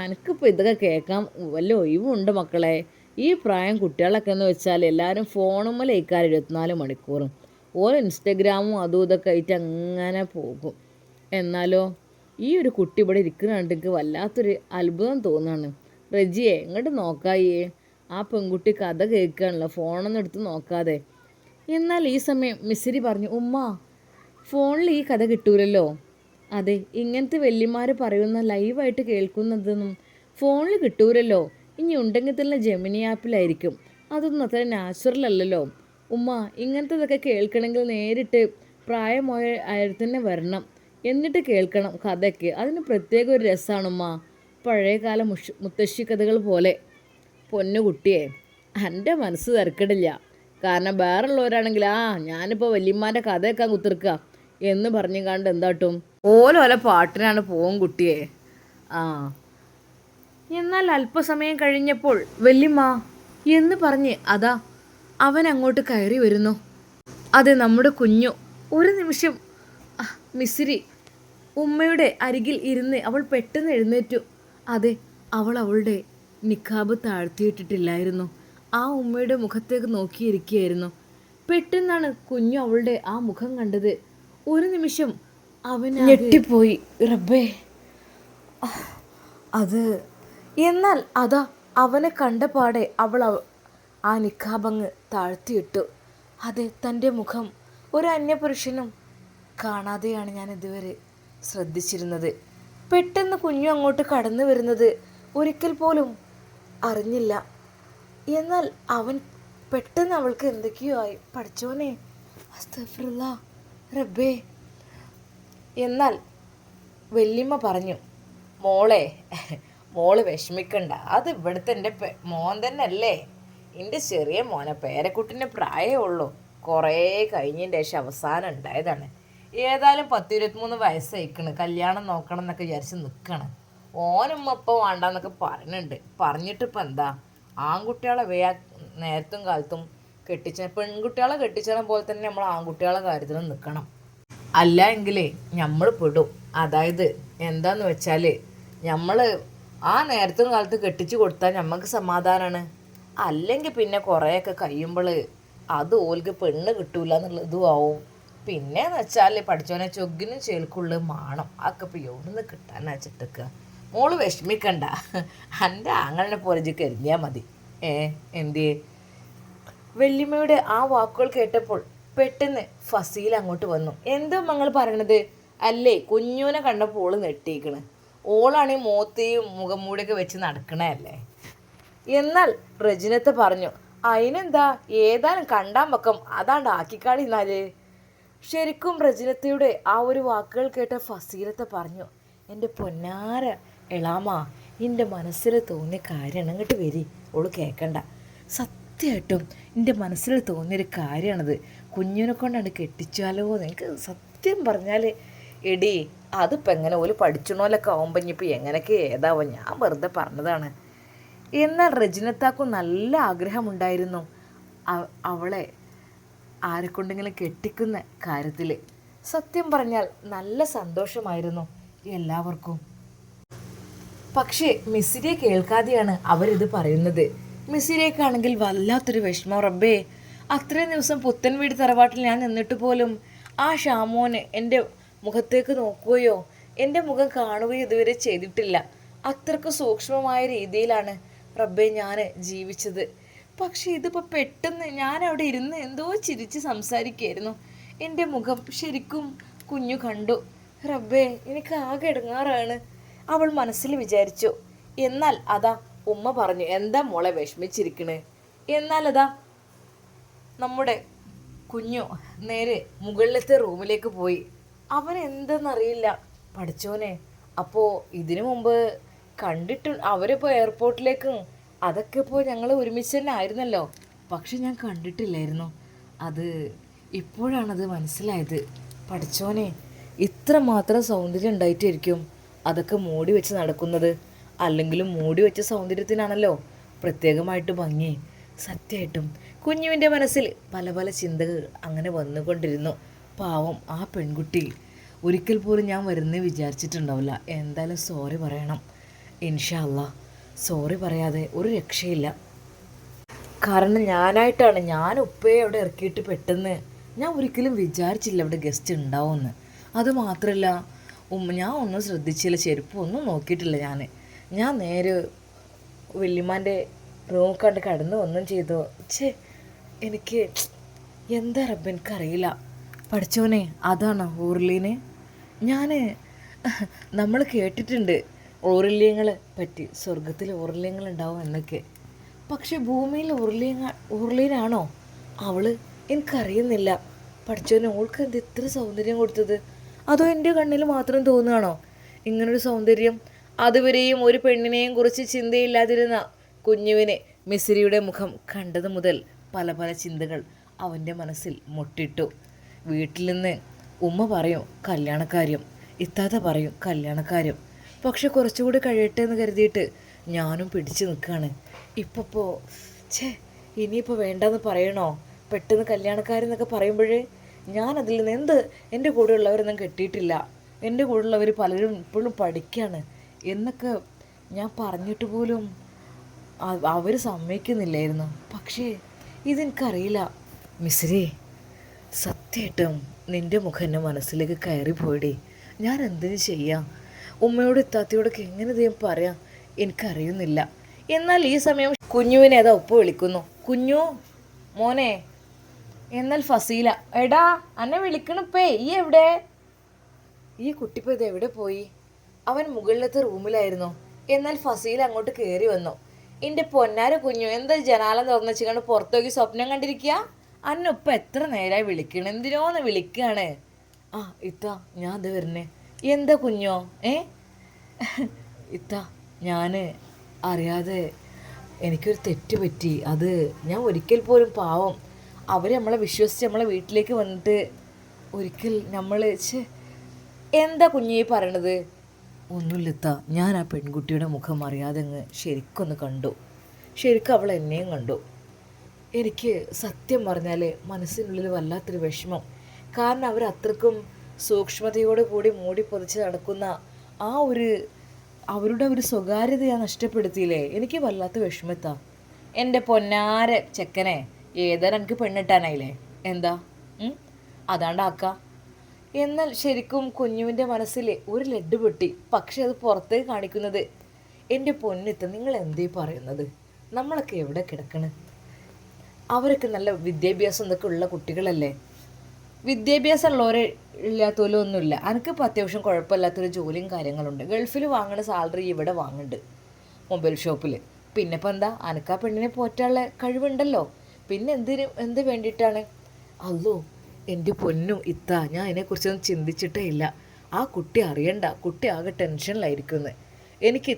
എനിക്കിപ്പോൾ ഇതൊക്കെ കേൾക്കാൻ വല്ല ഒഴിവുണ്ട് മക്കളെ. ഈ പ്രായം കുട്ടികളൊക്കെ എന്ന് വെച്ചാൽ എല്ലാവരും ഫോണുമ്മേൽ ഇരിക്കാറ് 24 മണിക്കൂറും. ഓരോ ഇൻസ്റ്റഗ്രാമും അതും ഇതൊക്കെ ആയിട്ട് അങ്ങനെ പോകും. എന്നാലോ ഈ ഒരു കുട്ടി ഇവിടെ ഇരിക്കുന്നുണ്ട് എനിക്ക് വല്ലാത്തൊരു അത്ഭുതം തോന്നുകയാണ്. റെജിയെ ഇങ്ങോട്ട് നോക്കായേ, ആ പെൺകുട്ടി കഥ കേൾക്കുകയാണല്ലോ, ഫോണൊന്നും എടുത്ത് നോക്കാതെ. എന്നാൽ ഈ സമയം മിസ്സിരി പറഞ്ഞു, ഉമ്മ ഫോണിൽ ഈ കഥ കിട്ടൂലല്ലോ. അതെ, ഇങ്ങനത്തെ വല്യമാർ പറയുന്ന ലൈവായിട്ട് കേൾക്കുന്നതൊന്നും ഫോണിൽ കിട്ടൂലല്ലോ. ഇനി ഉണ്ടെങ്കിൽ തന്നെ ജെമിനി ആപ്പിലായിരിക്കും. അതൊന്നും അത്ര നാച്ചുറൽ അല്ലല്ലോ ഉമ്മ. ഇങ്ങനത്തതൊക്കെ കേൾക്കണമെങ്കിൽ നേരിട്ട് പ്രായമായ അയാൾ തന്നെ വരണം, എന്നിട്ട് കേൾക്കണം കഥയ്ക്ക്. അതിന് പ്രത്യേക ഒരു രസമാണ് ഉമ്മ, പഴയകാല മുത്തശ്ശി കഥകൾ പോലെ. പൊന്നുകുട്ടിയെ, എൻ്റെ മനസ്സ് തിരക്കിടില്ല. കാരണം വേറുള്ളവരാണെങ്കിൽ ഞാനിപ്പോൾ വല്യമ്മാൻ്റെ കഥ കേൾക്കാൻ കുത്തിർക്കുക എന്ന് പറഞ്ഞു കണ്ട് എന്താട്ടും ഓലോല പാട്ടിനാണ് പോവും കുട്ടിയെ. എന്നാൽ അല്പസമയം കഴിഞ്ഞപ്പോൾ വല്യമ്മ എന്ന് പറഞ്ഞ് അതാ അവൻ അങ്ങോട്ട് കയറി വരുന്നു. അതെ, നമ്മുടെ കുഞ്ഞു. ഒരു നിമിഷം മിസ്സിരി ഉമ്മയുടെ അരികിൽ ഇരുന്ന് അവൾ പെട്ടെന്ന് എഴുന്നേറ്റു. അതെ, അവളുടെ നിക്കാബ് താഴ്ത്തിയിട്ടിട്ടില്ലായിരുന്നു. ആ ഉമ്മയുടെ മുഖത്തേക്ക് നോക്കിയിരിക്കുകയായിരുന്നു. പെട്ടെന്നാണ് കുഞ്ഞു അവളുടെ ആ മുഖം കണ്ടത്. ഒരു നിമിഷം അവൻ ഞെട്ടിപ്പോയി. റബ്ബേ, അത്. എന്നാൽ അതാ അവനെ കണ്ട പാടെ അവൾ ആ നിക്കാബങ്ങ് താഴ്ത്തിയിട്ടു. അതെ, തൻ്റെ മുഖം ഒരു അന്യപുരുഷനും കാണാതെയാണ് ഞാൻ ഇതുവരെ ശ്രദ്ധിച്ചിരുന്നത്. പെട്ടെന്ന് കുഞ്ഞു അങ്ങോട്ട് കടന്നു വരുന്നത് ഒരിക്കൽ പോലും അറിഞ്ഞില്ല. എന്നാൽ അവൻ പെട്ടെന്ന് അവൾക്ക് എന്തൊക്കെയോ ആയി. പഠിച്ചോനെ, അസ്തഗ്ഫിറുല്ലാ റബ്ബേ. എന്നാൽ വല്യമ്മ പറഞ്ഞു, മോള് വിഷമിക്കണ്ട. അത് ഇവിടുത്തെ എൻ്റെ മോൻ തന്നെ അല്ലേ, എൻ്റെ ചെറിയ മോനെ, പേരക്കുട്ടിൻ്റെ പ്രായമേ ഉള്ളൂ. കുറേ കഴിഞ്ഞതിൻ്റെ ശേഷം അവസാനം ഉണ്ടായതാണ്. ഏതായാലും 10-23 വയസ്സായിക്കണ്. കല്യാണം നോക്കണം എന്നൊക്കെ വിചാരിച്ച് നിൽക്കണം. ഓനും ഇപ്പം വേണ്ടെന്നൊക്കെ പറയുന്നുണ്ട്. പറഞ്ഞിട്ടിപ്പോൾ എന്താ, ആൺകുട്ടികളെ നേരത്തും കാലത്തും പെൺകുട്ടികളെ കെട്ടിച്ചണ പോലെ തന്നെ നമ്മൾ ആൺകുട്ടികളെ കാര്യത്തിലും നിൽക്കണം. അല്ല എങ്കിലേ നമ്മൾ പെടും. അതായത് എന്താന്ന് വെച്ചാൽ നമ്മൾ ആ നേരത്തും കാലത്ത് കെട്ടിച്ചു കൊടുത്താൽ നമുക്ക് സമാധാനമാണ്. അല്ലെങ്കിൽ പിന്നെ കുറേയൊക്കെ കഴിയുമ്പോൾ അത് ഓൽക്ക് പെണ്ണ് കിട്ടൂല എന്നുള്ളതും ആവും. പിന്നെയെന്ന് വെച്ചാൽ പഠിച്ചോനെ ചൊഗ്ഗിനും ചേൽക്കുള്ള മാണം അതൊക്കെ ഇപ്പോൾ എവിടുന്ന് കിട്ടാന്ന് വെച്ചിട്ടൊക്കെ. മോള് വിഷമിക്കണ്ട, എൻ്റെ ആങ്ങളിനെ പോലെ കരുതിയാൽ മതി. എന്തേ? വല്യമ്മയുടെ ആ വാക്കുകൾ കേട്ടപ്പോൾ പെട്ടെന്ന് ഫസീൽ അങ്ങോട്ട് വന്നു. എന്താ മങ്ങൾ പറയണത്? അല്ലേ, കുഞ്ഞൂനെ കണ്ടപ്പോൾ ഓള് നെട്ടിക്കണ്. ഓളാണ് ഈ മോത്തിയും മുഖംമൂടിയൊക്കെ വെച്ച് നടക്കണല്ലേ. എന്നാൽ റജിനത്ത് പറഞ്ഞു, അതിനെന്താ, ഏതാനും കണ്ടാൻ പക്കം അതാണ്ട് ആക്കിക്കാളി എന്നാല്. ശരിക്കും റജിനത്തയുടെ ആ ഒരു വാക്കുകൾ കേട്ട ഫസീലത്തെ പറഞ്ഞു, എൻ്റെ പൊന്നാര എളാമ, എൻ്റെ മനസ്സിൽ തോന്നിയ കാര്യമാണ്, അങ്ങോട്ട് വരി, ഓള് കേൾക്കണ്ട. സത്യമായിട്ടും എൻ്റെ മനസ്സിൽ തോന്നിയൊരു കാര്യമാണത്. കുഞ്ഞിനെ കൊണ്ടാണ് കെട്ടിച്ചാലോ എനിക്ക് സത്യം പറഞ്ഞാൽ. എടി, അതിപ്പോൾ എങ്ങനെ ഓല് പഠിച്ചണോലൊക്കെ ആവുമ്പോൾ ഇനിയിപ്പോൾ എങ്ങനെയൊക്കെ ഏതാവും, ഞാൻ വെറുതെ പറഞ്ഞതാണ്. എന്നാൽ റജിനത്താക്കും നല്ല ആഗ്രഹമുണ്ടായിരുന്നു അവളെ ആരെക്കൊണ്ടെങ്കിലും കെട്ടിക്കുന്ന കാര്യത്തിൽ. സത്യം പറഞ്ഞാൽ നല്ല സന്തോഷമായിരുന്നു എല്ലാവർക്കും. പക്ഷേ മിസ്സിരിയെ കേൾക്കാതെയാണ് അവരിത് പറയുന്നത്. മിസ്സിരിയേക്കാണെങ്കിൽ വല്ലാത്തൊരു വിഷമം. റബ്ബേ, അത്രയും ദിവസം പുത്തൻ വീട് തറവാട്ടിൽ ഞാൻ നിന്നിട്ട് പോലും ആ ഷാമോന് എൻ്റെ മുഖത്തേക്ക് നോക്കുകയോ എൻ്റെ മുഖം കാണുകയോ ഇതുവരെ ചെയ്തിട്ടില്ല. അത്രയ്ക്ക് സൂക്ഷ്മമായ രീതിയിലാണ് റബ്ബേ ഞാൻ ജീവിച്ചത്. പക്ഷേ ഇതിപ്പോൾ പെട്ടെന്ന് ഞാൻ അവിടെ ഇരുന്ന് എന്തോ ചിരിച്ച് സംസാരിക്കുകയായിരുന്നു. എൻ്റെ മുഖം ശരിക്കും കുഞ്ഞു കണ്ടു. റബ്ബേ, എനിക്ക് ആകെ ഇടങ്ങാറാണ്, അവൾ മനസ്സിൽ വിചാരിച്ചു. എന്നാൽ അതാ ഉമ്മ പറഞ്ഞു, എന്താ മോളെ വിഷമിച്ചിരിക്കണേ? എന്നാൽ അതാ നമ്മുടെ കുഞ്ഞു നേരെ മുകളിലത്തെ റൂമിലേക്ക് പോയി. അവൻ എന്തെന്നറിയില്ല. പഠിച്ചോനെ, അപ്പോൾ ഇതിനു മുമ്പ് അവരിപ്പോൾ എയർപോർട്ടിലേക്കും അതൊക്കെ ഇപ്പോൾ ഞങ്ങൾ ഒരുമിച്ച് തന്നെ ആയിരുന്നല്ലോ. പക്ഷെ ഞാൻ കണ്ടിട്ടില്ലായിരുന്നു. അത് ഇപ്പോഴാണത് മനസ്സിലായത്. പഠിച്ചോനെ, ഇത്രമാത്രം സൗന്ദര്യം ഉണ്ടായിട്ടായിരിക്കും അതൊക്കെ മൂടി വെച്ച് നടക്കുന്നത്. അല്ലെങ്കിലും മൂടി വെച്ച സൗന്ദര്യത്തിനാണല്ലോ പ്രത്യേകമായിട്ട് ഭംഗി. സത്യമായിട്ടും കുഞ്ഞുവിൻ്റെ മനസ്സിൽ പല പല ചിന്തകൾ അങ്ങനെ വന്നുകൊണ്ടിരുന്നു. പാവം ആ പെൺകുട്ടി. ഒരിക്കൽ പോലും ഞാൻ വരുന്നേ വിചാരിച്ചിട്ടുണ്ടാവില്ല. എന്തായാലും സോറി പറയണം. ഇൻഷാ അല്ലാ, സോറി പറയാതെ ഒരു രക്ഷയില്ല. കാരണം ഞാൻ ഉപ്പയെ അവിടെ ഇറക്കിയിട്ട് പെട്ടെന്ന് ഞാൻ ഒരിക്കലും വിചാരിച്ചില്ല അവിടെ ഗസ്റ്റ് ഉണ്ടാവുമെന്ന്. അതുമാത്രമല്ല, ഞാൻ ഒന്നും ശ്രദ്ധിച്ചില്ല, ചെരുപ്പ് ഒന്നും നോക്കിയിട്ടില്ല. ഞാൻ നേരെ വല്യമ്മാൻ്റെ റൂം കണ്ട് കടന്നു ഒന്നും ചെയ്തു. എനിക്ക് എന്താ റബ്ബ് എനിക്കറിയില്ല. പഠിച്ചോനെ, അതാണോ ഊർലീന്? നമ്മൾ കേട്ടിട്ടുണ്ട് ഊർലിയങ്ങളെ പറ്റി, സ്വർഗത്തിൽ ഊർലിയങ്ങളുണ്ടാവും എന്നൊക്കെ. പക്ഷെ ഭൂമിയിൽ ഊർലീനാണോ അവള്? എനിക്കറിയുന്നില്ല. പഠിച്ചോനെ, ഓൾക്ക് എന്ത് ഇത്ര സൗന്ദര്യം കൊടുത്തത്? അതോ എൻ്റെ കണ്ണിൽ മാത്രം തോന്നുകയാണോ ഇങ്ങനൊരു സൗന്ദര്യം? അതുവരെയും ഒരു പെണ്ണിനെയും കുറിച്ച് ചിന്തയില്ലാതിരുന്ന കുഞ്ഞുവിനെ മിസിരിയുടെ മുഖം കണ്ടത് മുതൽ പല പല ചിന്തകൾ അവൻ്റെ മനസ്സിൽ മുട്ടിട്ടു. വീട്ടിൽ നിന്ന് ഉമ്മ പറയും കല്യാണക്കാര്യം, ഇത്താത്ത പറയും കല്യാണക്കാര്യം. പക്ഷെ കുറച്ചുകൂടി കഴിയട്ടെ എന്ന് കരുതിയിട്ട് ഞാനും പിടിച്ചു നിൽക്കുകയാണ്. ഇപ്പോൾ ഇനിയിപ്പോൾ വേണ്ടെന്ന് പറയണോ? പെട്ടെന്ന് കല്യാണക്കാരെന്നൊക്കെ പറയുമ്പോഴേ ഞാനതിൽ നിന്ന് എൻ്റെ കൂടെയുള്ളവരൊന്നും കെട്ടിയിട്ടില്ല, എൻ്റെ കൂടെയുള്ളവർ പലരും ഇപ്പോഴും പഠിക്കുകയാണ് എന്നൊക്കെ ഞാൻ പറഞ്ഞിട്ട് പോലും അവർ സമ്മതിക്കുന്നില്ലായിരുന്നു. പക്ഷേ ഇതെനിക്കറിയില്ല. മിസ്രേ, സത്യമായിട്ടും നിൻ്റെ മുഖം എൻ്റെ മനസ്സിലേക്ക് കയറിപ്പോയിടേ. ഞാൻ എന്തിനു ചെയ്യാം? ഉമ്മയോട് ഇത്താത്തയോടൊക്കെ എങ്ങനെ ദൈവം പറയാം? എനിക്കറിയുന്നില്ല. എന്നാൽ ഈ സമയം കുഞ്ഞുവിനെ അതാ ഉപ്പ് വിളിക്കുന്നു. കുഞ്ഞു മോനെ. എന്നാൽ ഫസീല, എടാ അന്നെ വിളിക്കണിപ്പേ, ഈ എവിടെ? ഈ കുട്ടിപ്പോൾ ഇത് എവിടെ പോയി? അവൻ മുകളിലത്തെ റൂമിലായിരുന്നു. എന്നാൽ ഫസീല അങ്ങോട്ട് കയറി വന്നു. എൻ്റെ പൊന്നാര കുഞ്ഞു, എന്താ ജനാലം തുറന്നു വെച്ചിട്ട് പുറത്തേക്ക് സ്വപ്നം കണ്ടിരിക്കുക? അന്നുപ്പ എത്ര നേരമായി വിളിക്കണം, എന്തിനോന്ന് വിളിക്കുകയാണ്. ആ ഇത്ത, ഞാൻ അത് വരുന്നേ. എന്താ കുഞ്ഞോ? ഇത്ത, ഞാൻ അറിയാതെ എനിക്കൊരു തെറ്റ് പറ്റി. അത് ഞാൻ ഒരിക്കൽ പോലും പാവം അവർ നമ്മളെ വിശ്വസിച്ച് നമ്മളെ വീട്ടിലേക്ക് വന്നിട്ട് ഒരിക്കൽ നമ്മൾ എന്താ കുഞ്ഞീ പറയണത്? ഒന്നുമില്ലത്ത, ഞാൻ ആ പെൺകുട്ടിയുടെ മുഖം അറിയാതെ അങ്ങ് ശരിക്കൊന്ന് കണ്ടു. ശരിക്കും അവൾ എന്നെയും കണ്ടു. എനിക്ക് സത്യം പറഞ്ഞാൽ മനസ്സിനുള്ളിൽ വല്ലാത്തൊരു വിഷമം. കാരണം അവർ അത്രക്കും സൂക്ഷ്മതയോട് കൂടി മൂടി പൊതിച്ച് നടക്കുന്ന ആ അവരുടെ ഒരു സ്വകാര്യത ഞാൻ നഷ്ടപ്പെടുത്തിയില്ലേ. എനിക്ക് വല്ലാത്ത വിഷമത്താ. എൻ്റെ പൊന്നാര ചെക്കനെ, ഏതായാലും എനിക്ക് പെണ്ണിട്ടാനായില്ലേ? എന്താ അതാണ്ടാക്ക. എന്നാൽ ശരിക്കും കുഞ്ഞുവിൻ്റെ മനസ്സിൽ ഒരു ലഡ് പൊട്ടി. പക്ഷെ അത് പുറത്തേക്ക് കാണിക്കുന്നത്, എൻ്റെ പൊന്നിത്ത നിങ്ങൾ എന്തേ പറയുന്നത്? നമ്മളൊക്കെ എവിടെ കിടക്കണ്? അവരൊക്കെ നല്ല വിദ്യാഭ്യാസം എന്നൊക്കെ ഉള്ള കുട്ടികളല്ലേ. വിദ്യാഭ്യാസം ഉള്ളവരെ ഇല്ലാത്തവരും ഒന്നുമില്ല. എനിക്കിപ്പോൾ അത്യാവശ്യം കുഴപ്പമില്ലാത്തൊരു ജോലിയും കാര്യങ്ങളുണ്ട്. ഗൾഫിൽ വാങ്ങുന്ന സാലറി ഇവിടെ വാങ്ങുന്നുണ്ട്, മൊബൈൽ ഷോപ്പിൽ. പിന്നെ ഇപ്പം എന്താ, അനക്കാ പെണ്ണിനെ പോറ്റാനുള്ള കഴിവുണ്ടല്ലോ. പിന്നെ എന്ത് വേണ്ടിയിട്ടാണ്? അല്ലോ എൻ്റെ പൊന്നു ഇത്ത, ഞാൻ അതിനെക്കുറിച്ചൊന്നും ചിന്തിച്ചിട്ടേ ഇല്ല. ആ കുട്ടി അറിയണ്ട, കുട്ടി ആകെ ടെൻഷനിലായിരിക്കുന്നത്. എനിക്ക്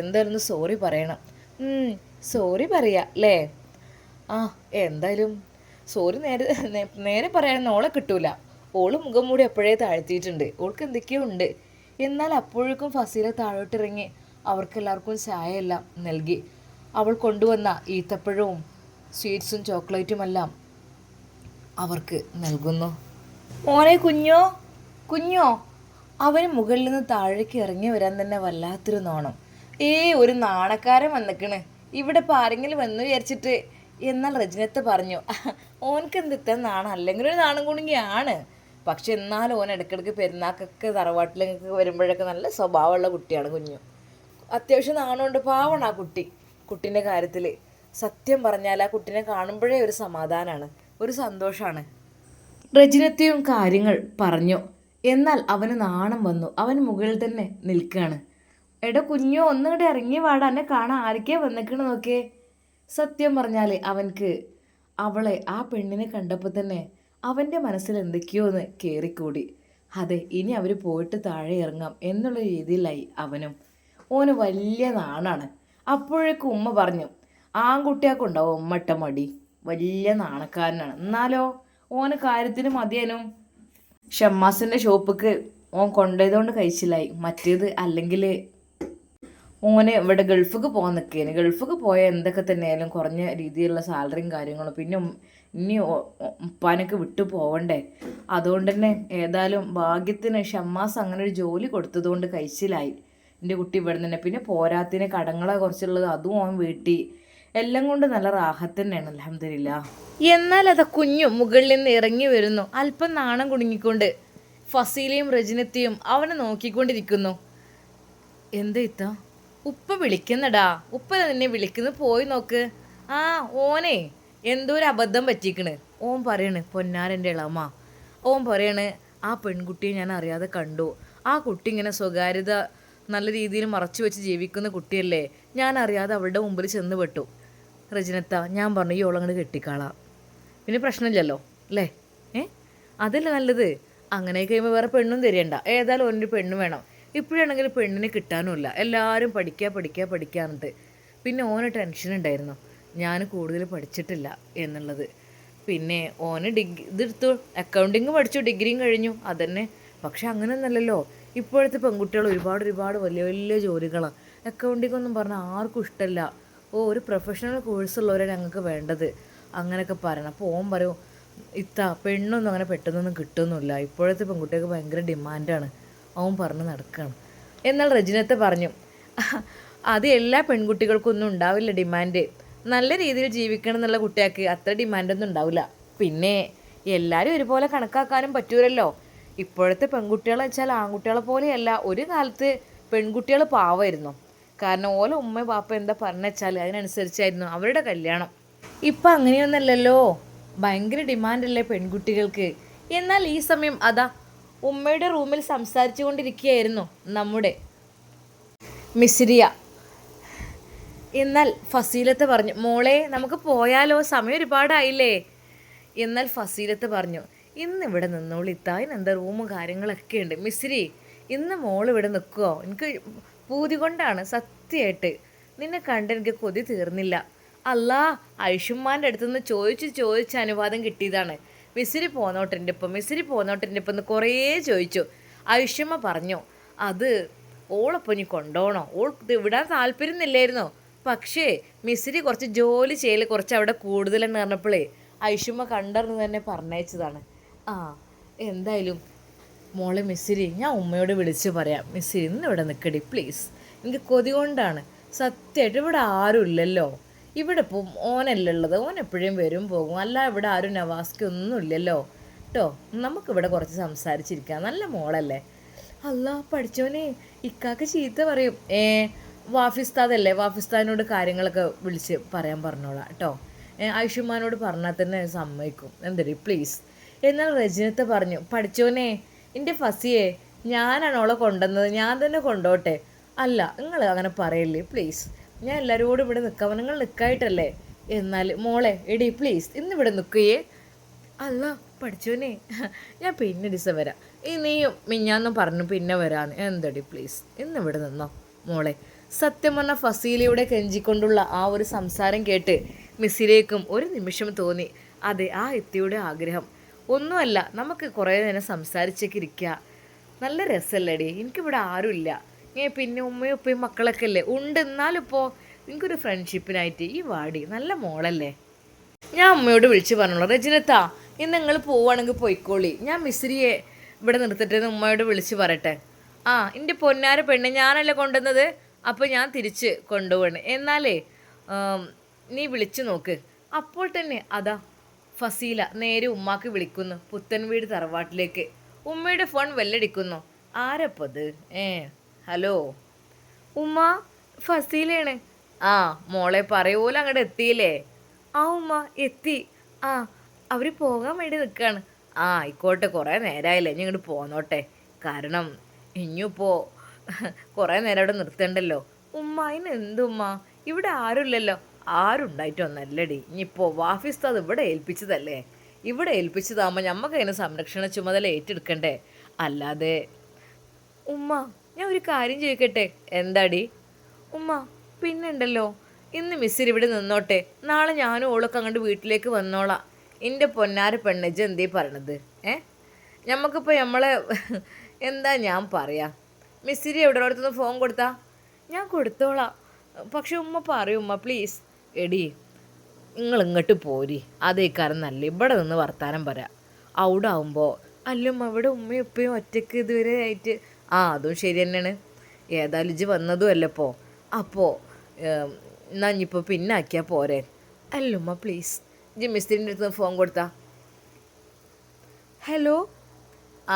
എന്തായാലും സോറി പറയണം. സോറി പറയാ അല്ലേ? ആ എന്തായാലും സോറി നേരെ പറയാൻ ഓളെ കിട്ടൂല. ഓള് മുഖം മൂടി എപ്പോഴേ താഴ്ത്തിയിട്ടുണ്ട്, ഓൾക്ക് എന്തൊക്കെയോ ഉണ്ട്. എന്നാൽ അപ്പോഴേക്കും ഫസീല താഴോട്ടിറങ്ങി അവർക്കെല്ലാവർക്കും ചായ എല്ലാം നൽകി. അവൾ കൊണ്ടുവന്ന ഈത്തപ്പഴവും സ്വീറ്റ്സും ചോക്ലേറ്റുമെല്ലാം അവർക്ക് നൽകുന്നു. മോനെ കുഞ്ഞോ. അവന് മുകളിൽ നിന്ന് താഴേക്ക് ഇറങ്ങി വരാൻ തന്നെ വല്ലാത്തൊരു നാണം. ഒരു നാണക്കാരൻ വന്നിക്കണ് ഇവിടെ, ഇപ്പോൾ ആരെങ്കിലും വന്നു വിചാരിച്ചിട്ട്. എന്നാൽ റജിനത്ത് പറഞ്ഞു, ഓനക്ക് എന്തിത്ത നാണം, അല്ലെങ്കിൽ ഒരു നാണം കുണുങ്ങിയാണ്. പക്ഷെ എന്നാലും ഓൻ ഇടയ്ക്കിടയ്ക്ക് പെരുന്നാക്കൊക്കെ തറവാട്ടിലേക്ക് വരുമ്പോഴൊക്കെ നല്ല സ്വഭാവമുള്ള കുട്ടിയാണ് കുഞ്ഞു. അത്യാവശ്യം നാണമുണ്ട്, പാവമാണ് ആ കുട്ടീൻ്റെ കാര്യത്തിൽ. സത്യം പറഞ്ഞാൽ ആ കുട്ടീനെ കാണുമ്പോഴേ ഒരു സമാധാനമാണ്, ഒരു സന്തോഷമാണ്. റജിനത്തെയും കാര്യങ്ങൾ പറഞ്ഞു. എന്നാൽ അവന് നാണം വന്നു. അവൻ മുകളിൽ തന്നെ നിൽക്കുകയാണ്. എടാ കുഞ്ഞോ, ഒന്നുകൂടെ ഇറങ്ങി വാടാ, എന്നെ കാണാൻ ആരൊക്കെയാ വന്നിക്കണ് നോക്കേ. സത്യം പറഞ്ഞാൽ അവൻക്ക് അവളെ, ആ പെണ്ണിനെ കണ്ടപ്പോൾ തന്നെ അവൻ്റെ മനസ്സിൽ എന്തൊക്കെയോ ഒന്ന് കയറിക്കൂടി. അതെ, ഇനി അവർ പോയിട്ട് താഴെ ഇറങ്ങാം എന്നുള്ള രീതിയിലായി അവനും. ഓന് വലിയ നാണാണ്. അപ്പോഴേക്കും ഉമ്മ പറഞ്ഞു, ആൺകുട്ടിയാക്കുണ്ടാവും ഉമ്മട്ട മടി, വലിയ നാണക്കാരനാണ്. എന്നാലോ ഓന് കാര്യത്തിന് മതിയനും. ഷമ്മാസിൻ്റെ ഷോപ്പിക്ക് ഓൻ കൊണ്ടുപോയതുകൊണ്ട് കഴിച്ചില്ലായി. മറ്റേത് അല്ലെങ്കിൽ ഓന് ഇവിടെ ഗൾഫിക്ക് പോകാൻ നിൽക്കുകയാണ്. ഗൾഫിക്ക് പോയാൽ എന്തൊക്കെ തന്നെയായാലും കുറഞ്ഞ രീതിയിലുള്ള സാലറിയും കാര്യങ്ങളും, പിന്നെ ഇനി ഉപ്പാനൊക്കെ വിട്ടു പോവണ്ടേ. അതുകൊണ്ട് തന്നെ ഏതായാലും ഭാഗ്യത്തിന് ഷമ്മാസ് അങ്ങനെ ഒരു ജോലി കൊടുത്തതുകൊണ്ട് കഴിച്ചിലായി എൻ്റെ കുട്ടി ഇവിടെ തന്നെ. പിന്നെ പോരാത്തിന് കടങ്ങളെ കുറച്ചുള്ളത് അതും ഓൻ വീട്ടി. എല്ലാം കൊണ്ട് നല്ല റാഹത്ത് തന്നെയാണ്, അൽഹംദുലില്ലാ. എന്നാൽ അത് കുഞ്ഞു മുകളിൽ നിന്ന് ഇറങ്ങി വരുന്നു, അല്പം നാണം കുടുങ്ങിക്കൊണ്ട്. ഫസീലയും റജിനത്തെയും അവനെ നോക്കിക്കൊണ്ടിരിക്കുന്നു. എന്താ ഇത്ത? ഉപ്പ വിളിക്കുന്നടാ, ഉപ്പ നിന്നെ വിളിക്കുന്നു, പോയി നോക്ക്. ആ ഓനെ എന്തോ ഒരു അബദ്ധം പറ്റിക്കണ്. ഓൻ പറയണ് പൊന്നാരൻ്റെ ഇളമ്മ, ഓൻ പറയണ് ആ പെൺകുട്ടിയെ ഞാൻ അറിയാതെ കണ്ടു. ആ കുട്ടി ഇങ്ങനെ സ്വകാര്യത നല്ല രീതിയിൽ മറച്ചു വെച്ച് ജീവിക്കുന്ന കുട്ടിയല്ലേ, ഞാൻ അറിയാതെ അവളുടെ മുമ്പിൽ ചെന്ന് പെട്ടു. റജിനത്ത, ഞാൻ പറഞ്ഞു ഈ ഓളങ്ങട് കെട്ടിക്കാളാം, പിന്നെ പ്രശ്നമില്ലല്ലോ അല്ലേ? അതല്ലേ നല്ലത്. അങ്ങനെ കഴിയുമ്പോൾ വേറെ പെണ്ണും തരേണ്ട, ഏതായാലും ഓനൊരു പെണ്ണ് വേണം. ഇപ്പോഴാണെങ്കിൽ പെണ്ണിനെ കിട്ടാനുമില്ല, എല്ലാവരും പഠിക്കാറുണ്ട്. പിന്നെ ഓന് ടെൻഷൻ ഉണ്ടായിരുന്നു, ഞാൻ കൂടുതൽ പഠിച്ചിട്ടില്ല എന്നുള്ളത്. പിന്നെ ഓന് ഇതെടുത്തു, അക്കൗണ്ടിങ് പഠിച്ചു, ഡിഗ്രിയും കഴിഞ്ഞു, അതന്നെ. പക്ഷെ അങ്ങനെയൊന്നല്ലല്ലോ, ഇപ്പോഴത്തെ പെൺകുട്ടികൾ ഒരുപാട് വലിയ വലിയ ജോലികളാണ്. അക്കൗണ്ടിങ് ഒന്നും പറഞ്ഞാൽ ആർക്കും ഇഷ്ടമല്ല. ഒരു പ്രൊഫഷണൽ കോഴ്സുള്ളവരെ ഞങ്ങൾക്ക് വേണ്ടത്, അങ്ങനെയൊക്കെ പറയണം. അപ്പോൾ ഓൻ പറയും, ഇത്ത പെണ്ണൊന്നും അങ്ങനെ പെട്ടെന്നൊന്നും കിട്ടുന്നില്ല, ഇപ്പോഴത്തെ പെൺകുട്ടികൾക്ക് ഭയങ്കര ഡിമാൻഡാണ്. അവൻ പറഞ്ഞ് നടക്കുകയാണ്. എന്നാൽ റജിനത്തെ പറഞ്ഞു, അത് എല്ലാ പെൺകുട്ടികൾക്കൊന്നും ഉണ്ടാവില്ല ഡിമാൻഡ്. നല്ല രീതിയിൽ ജീവിക്കണം എന്നുള്ള കുട്ടികൾക്ക് അത്ര ഡിമാൻഡൊന്നും ഉണ്ടാവില്ല. പിന്നെ എല്ലാവരും ഒരുപോലെ കണക്കാക്കാനും പറ്റൂലല്ലോ. ഇപ്പോഴത്തെ പെൺകുട്ടികളെ വെച്ചാൽ ആൺകുട്ടികളെ പോലെയല്ല. ഒരു കാലത്ത് പെൺകുട്ടികൾ പാവമായിരുന്നു, കാരണം ഓല ഉമ്മ പാപ്പ എന്താ പറഞ്ഞു വെച്ചാൽ അതിനനുസരിച്ചായിരുന്നു അവരുടെ കല്യാണം. ഇപ്പം അങ്ങനെയൊന്നല്ലല്ലോ, ഭയങ്കര ഡിമാൻഡല്ലേ പെൺകുട്ടികൾക്ക്. എന്നാൽ ഈ സമയം അതാ ഉമ്മയുടെ റൂമിൽ സംസാരിച്ചു കൊണ്ടിരിക്കുകയായിരുന്നു നമ്മുടെ മിസ്രിയ. എന്നാൽ ഫസീലത്ത് പറഞ്ഞു, മോളെ നമുക്ക് പോയാലോ, സമയം ഒരുപാടായില്ലേ? എന്നാൽ ഫസീലത്ത് പറഞ്ഞു, ഇന്ന് ഇവിടെ നിന്നോളി ഇത്തായിന് എന്താ റൂമും കാര്യങ്ങളൊക്കെ ഉണ്ട്. മിസ്രി, ഇന്ന് മോൾ ഇവിടെ നിൽക്കുമോ? എനിക്ക് പൂതി കൊണ്ടാണ് സത്യമായിട്ട്, നിന്നെ കണ്ട് എനിക്ക് കൊതി തീർന്നില്ല. അല്ലാ, ഐഷുമ്മാൻ്റെ അടുത്തുനിന്ന് ചോദിച്ച് അനുവാദം കിട്ടിയതാണ്. മിസ്രി പോന്നോട്ടെ ഇപ്പം എന്ന് കുറേ ചോദിച്ചു. ഐഷുമ്മ പറഞ്ഞു, അത് ഓളപ്പം ഇനി കൊണ്ടുപോകണോ, ഓൾക്ക് വിടാൻ താല്പര്യമില്ലായിരുന്നോ? പക്ഷേ മിസ്രി കുറച്ച് ജോലി ചെയ്യൽ കുറച്ച് അവിടെ കൂടുതലെന്ന് പറഞ്ഞപ്പോഴേ ഐഷുമ്മ കണ്ടറിഞ്ഞ് തന്നെ പറഞ്ഞയച്ചതാണ്. എന്തായാലും മോളെ മിസ്രി, ഞാൻ ഉമ്മയോട് വിളിച്ച് പറയാം. മിസ്രി ഇന്ന് ഇവിടെ നിൽക്കടി പ്ലീസ്, എനിക്ക് കൊതി കൊണ്ടാണ് സത്യമായിട്ട്. ഇവിടെ ആരും ഇല്ലല്ലോ, ഇവിടെ ഇപ്പോൾ ഓനല്ലേ ഉള്ളത്, ഓൻ എപ്പോഴും വരും പോകും, അല്ല ഇവിടെ ആരും നവാസ്ക്ക് ഒന്നും ഇല്ലല്ലോ കേട്ടോ. നമുക്കിവിടെ കുറച്ച് സംസാരിച്ചിരിക്കാം, നല്ല മോളല്ലേ. അല്ല പഠിച്ചോനെ, ഇക്കാക്ക് ചീത്ത പറയും. വാഫിസ്താദല്ലേ, വാഫിസ്താദിനോട് കാര്യങ്ങളൊക്കെ വിളിച്ച് പറയാൻ പറഞ്ഞോളാം കേട്ടോ. ആയുഷ്മാനോട് പറഞ്ഞാൽ തന്നെ സമ്മതിക്കും. എന്തരി പ്ലീസ്. എന്നാൽ റജിനത്തെ പറഞ്ഞു, പഠിച്ചോനെ എൻ്റെ ഫസിയെ ഞാനാണ് ഓളെ കൊണ്ടുവന്നത്, ഞാൻ തന്നെ കൊണ്ടോട്ടെ. അല്ല നിങ്ങൾ അങ്ങനെ പറയല്ലേ പ്ലീസ്, ഞാൻ എല്ലാവരോടും ഇവിടെ നിൽക്കാം, നിങ്ങൾ നിൽക്കായിട്ടല്ലേ. എന്നാൽ മോളെ എടി പ്ലീസ് ഇന്നിവിടെ നിൽക്കുകയേ. അല്ല പഠിച്ചോനെ, ഞാൻ പിന്നെ ദിവസം വരാം. നീയും മിഞ്ഞാന്നും പറഞ്ഞു പിന്നെ വരാന്ന്. എന്തടി പ്ലീസ് ഇന്നിവിടെ നിന്നോ മോളെ. സത്യം പറഞ്ഞ ഫസീലയുടെ കെഞ്ചിക്കൊണ്ടുള്ള ആ ഒരു സംസാരം കേട്ട് മിസ്സിലേക്കും ഒരു നിമിഷം തോന്നി, അതെ ആ ഇത്തിയുടെ ആഗ്രഹം. ഒന്നുമല്ല, നമുക്ക് കുറേ നേരം സംസാരിച്ചേക്ക് ഇരിക്കുക, നല്ല രസമല്ലേടി. എനിക്കിവിടെ ആരുമില്ല, പിന്നെ ഉമ്മയും ഉപ്പയും മക്കളൊക്കെ അല്ലേ ഉണ്ട്. എന്നാലിപ്പോൾ നിങ്ങൾക്കൊരു ഫ്രണ്ട്ഷിപ്പിനായിട്ട് ഈ വാടി, നല്ല മോളല്ലേ. ഞാൻ അമ്മയോട് വിളിച്ച് പറഞ്ഞോളൂ. റജിനത്താ, ഇന്ന് നിങ്ങൾ പോവുകയാണെങ്കിൽ പോയിക്കോളി, ഞാൻ മിസ്രിയെ ഇവിടെ നിർത്തിട്ട് ഉമ്മയോട് വിളിച്ച് പറയട്ടെ. എൻ്റെ പൊന്നാര പെണ്ണ്, ഞാനല്ലേ കൊണ്ടുവന്നത്, അപ്പോൾ ഞാൻ തിരിച്ച് കൊണ്ടുപോവാണ്. എന്നാലേ നീ വിളിച്ചു നോക്ക്. അപ്പോൾ തന്നെ അതാ ഫസീല നേരെ ഉമ്മാക്ക് വിളിക്കുന്നു, പുത്തൻ വീട് തറവാട്ടിലേക്ക്. ഉമ്മയുടെ ഫോൺ വെല്ലടിക്കുന്നു. ആരപ്പത്? ഹലോ ഉമ്മ, ഫസീലയാണ്. മോളെ പറയൂല, അങ്ങോട്ട് എത്തിയില്ലേ? ഉമ്മ എത്തി. അവർ പോകാൻ വേണ്ടി നിൽക്കുകയാണ്. ആയിക്കോട്ടെ, കുറേ നേരമായില്ലേ, ഇനി ഇങ്ങോട്ട് പോന്നോട്ടെ, കാരണം ഇനിയിപ്പോൾ കുറേ നേരം അവിടെ നിർത്തണ്ടല്ലോ. ഉമ്മ അതിന് എന്തുമ്മ, ഇവിടെ ആരുമില്ലല്ലോ. ആരുണ്ടായിട്ടൊന്നല്ലടി, ഇനിയിപ്പോൾ വാഫിസ്താദ് ഇവിടെ ഏൽപ്പിച്ചതല്ലേ, ഇവിടെ ഏൽപ്പിച്ചതാകുമ്പോൾ ഞമ്മക്ക് അതിന് സംരക്ഷണ ചുമതല ഏറ്റെടുക്കണ്ടേ, അല്ലാതെ. ഉമ്മ ഞാൻ ഒരു കാര്യം ചോദിക്കട്ടെ? എന്താടി? ഉമ്മ പിന്നുണ്ടല്ലോ, ഇന്ന് മിസ്സിൽ ഇവിടെ നിന്നോട്ടെ, നാളെ ഞാനും ഓളൊക്കെ അങ്ങോട്ട് വീട്ടിലേക്ക് വന്നോളാം. എൻ്റെ പൊന്നാര പെണ്ണജ് എന്തേ പറയണത്? ഞമ്മക്കിപ്പോൾ നമ്മളെ എന്താ ഞാൻ പറയാ. മിസ്സിരി എവിടെ അടുത്തുനിന്ന് ഫോൺ കൊടുത്താ ഞാൻ കൊടുത്തോളാം. പക്ഷെ ഉമ്മ പറയും, ഉമ്മ പ്ലീസ്. എടി നിങ്ങൾ ഇങ്ങോട്ട് പോരി, അതേക്കാരം നല്ല, ഇവിടെ നിന്ന് വർത്താനം പറയാം. അവിടെ ആവുമ്പോൾ അല്ലുമ്മ ഇവിടെ ഉമ്മയും ഉപ്പയും ഒറ്റയ്ക്ക് ഇതുവരെ ആയിട്ട്. അതും ശരി തന്നെയാണ്, ഏതായാലും ഇജ്ജ് വന്നതും അല്ലപ്പോൾ. അപ്പോൾ എന്നാ ഇനിയിപ്പോൾ പിന്നെ ആക്കിയാൽ പോരെ. അല്ലുമ്മ പ്ലീസ്, ഇജ്ജ് മിസ്ത്രീൻ്റെ അടുത്ത് ഫോൺ കൊടുത്താ. ഹലോ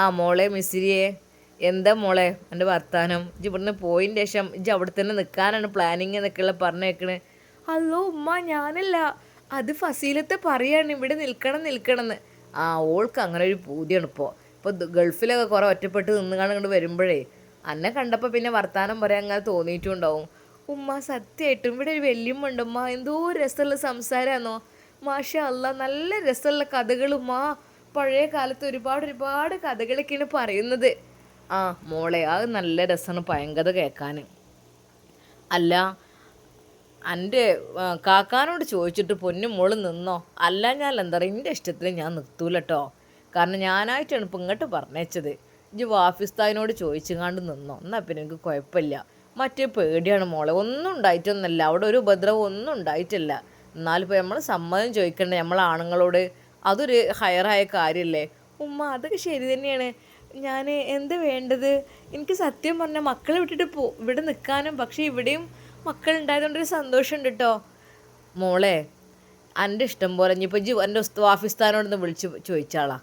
ആ മോളെ മിസ്സിരിയെ, എന്താ മോളെ എൻ്റെ വർത്താനം? ഇജ്ജ് ഇവിടുന്ന് പോയിൻ്റെ ശേഷം ഇജ്ജ് അവിടെ തന്നെ നിൽക്കാനാണ് പ്ലാനിങ് എന്നൊക്കെയുള്ള പറഞ്ഞേക്കണേ. അല്ലോ ഉമ്മ, ഞാനല്ല, അത് ഫസീലത്തെ പറയാണ് ഇവിടെ നിൽക്കണം. ആ, ഓൾക്ക് അങ്ങനെ ഒരു പൂതിയാണ് ഇപ്പോൾ ഗൾഫിലൊക്കെ കുറേ ഒറ്റപ്പെട്ട് നിന്നുകാണ്ട് ഇങ്ങോട്ട് വരുമ്പോഴേ അന്നെ കണ്ടപ്പോൾ പിന്നെ വർത്താനം പറയാൻ അങ്ങനെ തോന്നിയിട്ടുണ്ടാവും. ഉമ്മ സത്യമായിട്ടും ഇവിടെ ഒരു വല്യമ്മ ഉണ്ട് ഉമ്മ, എന്തോ രസമുള്ള സംസാരമാണോ, മാഷാ അല്ലാ, നല്ല രസമുള്ള കഥകളുമ്മ, പഴയ കാലത്ത് ഒരുപാട് കഥകളൊക്കെയാണ് പറയുന്നത്. ആ മോളെ, അത് നല്ല രസമാണ് പഴങ്കഥ കേൾക്കാൻ. അല്ല, എൻ്റെ കാക്കാനോട് ചോദിച്ചിട്ട് പൊന്നും മോള് നിന്നോ? അല്ല, ഞാൻ എന്താ പറയുക, എൻ്റെ ഇഷ്ടത്തിൽ ഞാൻ നിർത്തൂല കേട്ടോ. കാരണം ഞാനായിട്ടാണ് ഇപ്പം ഇങ്ങോട്ട് പറഞ്ഞേച്ചത്. ഇജ്ജ് വാഫിസ്ഥാനോട് ചോദിച്ചങ്ങാണ്ട് നിന്നോ, എന്നാൽ പിന്നെ എനിക്ക് കുഴപ്പമില്ല. മറ്റേ പേടിയാണ് മോളെ, ഒന്നും ഉണ്ടായിട്ടൊന്നുമല്ല, അവിടെ ഒരു ഉപദ്രവം ഒന്നും ഉണ്ടായിട്ടില്ല. എന്നാലിപ്പോൾ നമ്മൾ സമ്മതം ചോദിക്കണ്ടേ നമ്മൾ ആണുങ്ങളോട്, അതൊരു ഹയറായ കാര്യമല്ലേ ഉമ്മ? അതൊക്കെ ശരി തന്നെയാണ്. ഞാൻ എന്ത് വേണ്ടത്? എനിക്ക് സത്യം പറഞ്ഞാൽ മക്കളെ വിട്ടിട്ട് ഇവിടെ നിൽക്കാനും, പക്ഷേ ഇവിടെയും മക്കളുണ്ടായതുകൊണ്ടൊരു സന്തോഷമുണ്ട് കേട്ടോ. മോളെ, എൻ്റെ ഇഷ്ടം പോലെ ഇനിയിപ്പോൾ ജി എൻ്റെ വാഫിസ്ഥാനോടൊന്ന് വിളിച്ച് ചോദിച്ചാളാ.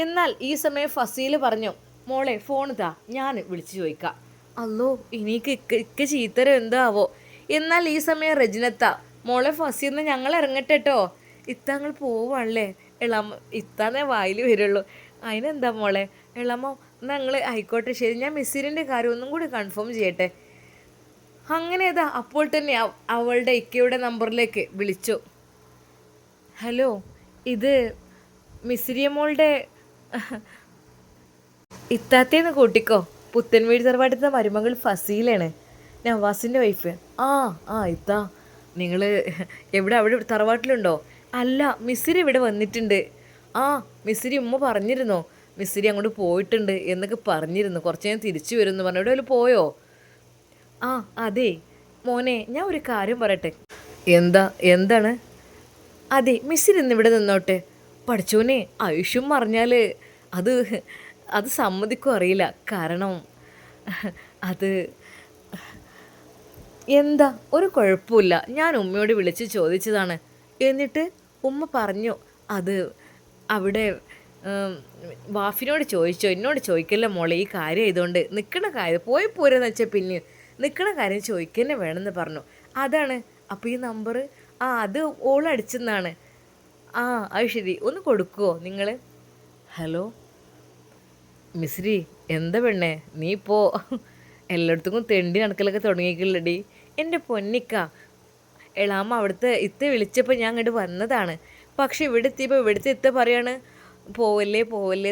എന്നാൽ ഈ സമയം ഫസീൽ പറഞ്ഞു, മോളെ ഫോൺ താ, ഞാൻ വിളിച്ച് ചോദിക്കാം. അല്ലോ, ഇനിക്ക് ഇക്ക ചീത്തരം എന്താവോ. എന്നാൽ ഈ സമയം റജിനത്ത, മോളെ ഫസീന്ന് ഞങ്ങൾ ഇറങ്ങട്ടെ കേട്ടോ, ഇത്തങ്ങൾ പോവാണല്ലേ. ഇളാമ്മ ഇത്താന്നേ വായിൽ വരുള്ളൂ. അതിനെന്താ മോളെ. ഇളാമ്മ ഞങ്ങൾ ആയിക്കോട്ടെ, ശരി, ഞാൻ മിസ്സിരിൻ്റെ കാര്യം ഒന്നും കൂടി കൺഫേം ചെയ്യട്ടെ. അങ്ങനെ ഏതാ അപ്പോൾ തന്നെ അവളുടെ ഇക്കയുടെ നമ്പറിലേക്ക് വിളിച്ചു. ഹലോ, ഇത് മിസ്സിരിയ മോളുടെ ഇത്താത്തേന്ന് കൂട്ടിക്കോ, പുത്തൻവീട് തറവാട്ടിലത്തെ മരുമകൾ ഫസീലാണ്, നവാസിൻ്റെ വൈഫ്. ആ ഇത്താ, നിങ്ങൾ എവിടെ, അവിടെ തറവാട്ടിലുണ്ടോ? അല്ല, മിസ്സിരി ഇവിടെ വന്നിട്ടുണ്ട്. ആ, മിസ്സിരി ഉമ്മ പറഞ്ഞിരുന്നോ, മിസ്സിരി അങ്ങോട്ട് പോയിട്ടുണ്ട് എന്നൊക്കെ പറഞ്ഞിരുന്നു, കുറച്ച് ഞാൻ തിരിച്ചു വരുമെന്ന് പറഞ്ഞു. എവിടെ പോയോ? ആ അതെ മോനെ, ഞാൻ ഒരു കാര്യം പറയട്ടെ. എന്താണ്? അതെ, മിസ്സിരി ഇന്ന് ഇവിടെ നിന്നോട്ടെ. പഠിച്ചോനെ, ആയുഷ്യം പറഞ്ഞാൽ അത് സമ്മതിക്കും അറിയില്ല. കാരണം അത് എന്താ, ഒരു കുഴപ്പമില്ല, ഞാൻ ഉമ്മയോട് വിളിച്ച് ചോദിച്ചതാണ്. എന്നിട്ട് ഉമ്മ പറഞ്ഞു അത് അവിടെ വാഫിനോട് ചോദിച്ചോ, എന്നോട് ചോദിക്കല്ല മോളെ, ഈ കാര്യം ആയതുകൊണ്ട് നിൽക്കണ കാര്യം പോയി പോരെന്ന് വെച്ചാൽ പിന്നെ നിൽക്കണ കാര്യം ചോദിക്കന്നെ വേണമെന്ന് പറഞ്ഞു. അതാണ്. അപ്പോൾ ഈ നമ്പർ അത് ഓളടിച്ചെന്നാണ്. അത് ശരി, ഒന്ന് കൊടുക്കുമോ നിങ്ങൾ? ഹലോ മിസ്രി, എന്താ പെണ്ണേ, നീ ഇപ്പോൾ എല്ലായിടത്തും തെണ്ടി നടക്കലൊക്കെ തുടങ്ങിയിട്ടില്ലടി. എൻ്റെ പൊന്നിക്ക, എളാമ്മ അവിടുത്തെ ഇത്ത വിളിച്ചപ്പോൾ ഞാൻ അങ്ങോട്ട് വന്നതാണ്. പക്ഷെ ഇവിടെ എത്തിയപ്പോൾ ഇവിടുത്തെ ഇത്ത പറയാണ് പോവല്ലേ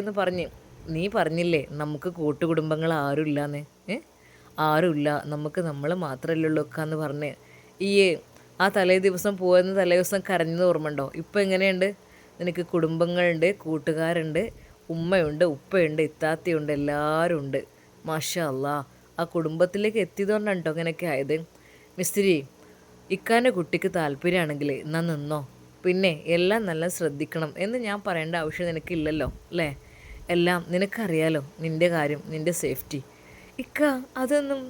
എന്ന് പറഞ്ഞ്. നീ പറഞ്ഞില്ലേ നമുക്ക് കൂട്ടുകുടുംബങ്ങൾ ആരുമില്ലാന്ന്, ആരുമില്ല, നമുക്ക് നമ്മൾ മാത്രമല്ലേ ഉള്ളൂ എന്ന് പറഞ്ഞ്. ഈ ആ തലേ ദിവസം കരഞ്ഞത് ഓർമ്മയുണ്ടോ? ഇപ്പം എങ്ങനെയുണ്ട്? നിനക്ക് കുടുംബങ്ങളുണ്ട്, കൂട്ടുകാരുണ്ട്, ഉമ്മയുണ്ട്, ഉപ്പയുണ്ട്, ഇത്താത്തയുണ്ട്, എല്ലാവരും ഉണ്ട്. മാഷാ അല്ലാ, ആ കുടുംബത്തിലേക്ക് എത്തിയതുകൊണ്ടാണ് കേട്ടോ അങ്ങനെയൊക്കെ ആയത്. മിസ്ത്രി, ഇക്കാൻ്റെ കുട്ടിക്ക് താല്പര്യമാണെങ്കിൽ എന്നാൽ നിന്നോ. പിന്നെ എല്ലാം നല്ല ശ്രദ്ധിക്കണം എന്ന് ഞാൻ പറയേണ്ട ആവശ്യം നിനക്കില്ലല്ലോ അല്ലേ? എല്ലാം നിനക്കറിയാലോ, നിൻ്റെ കാര്യം, നിൻ്റെ സേഫ്റ്റി. ഇക്ക, അതൊന്നും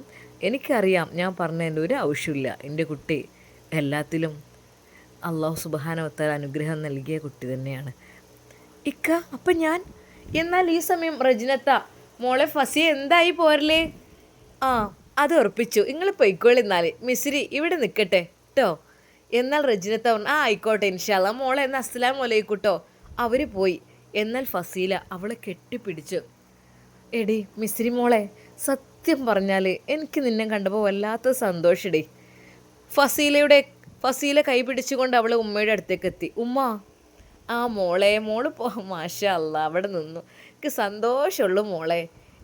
എനിക്കറിയാം, ഞാൻ പറഞ്ഞതിൻ്റെ ഒരു ആവശ്യമില്ല. എൻ്റെ കുട്ടി എല്ലാത്തിലും അള്ളാഹു സുബ്ഹാനഹു വ തആല അനുഗ്രഹം നൽകിയ കുട്ടി തന്നെയാണ്. ഇക്ക, അപ്പം ഞാൻ. എന്നാൽ ഈ സമയം റജിനത്ത, മോളെ ഫസിയ എന്തായി പോരലേ? അത് ഉറപ്പിച്ചു, നിങ്ങൾ പൊയ്ക്കോളിന്നാൽ, മിസ്രി ഇവിടെ നിൽക്കട്ടെ കേട്ടോ. എന്നാൽ റജിനത്ത പറഞ്ഞു, ആയിക്കോട്ടെ ഇൻഷാ അല്ലാ, മോളെ എന്നാൽ അസ്സലാമു അലൈക്കും കേട്ടോ. അവർ പോയി. എന്നാൽ ഫസീല അവളെ കെട്ടിപ്പിടിച്ചു. എടി മിസ്രി മോളെ, സത്യം പറഞ്ഞാൽ എനിക്ക് നിന്നെ കണ്ടപ്പോൾ വല്ലാത്ത സന്തോഷടി. ഫസീല കൈ പിടിച്ചുകൊണ്ട് അവൾ ഉമ്മയുടെ അടുത്തേക്ക് എത്തി. ഉമ്മ, മോള് മാഷാ അല്ലാ, അവിടെ നിന്നു. എനിക്ക് സന്തോഷമുള്ളൂ മോളെ.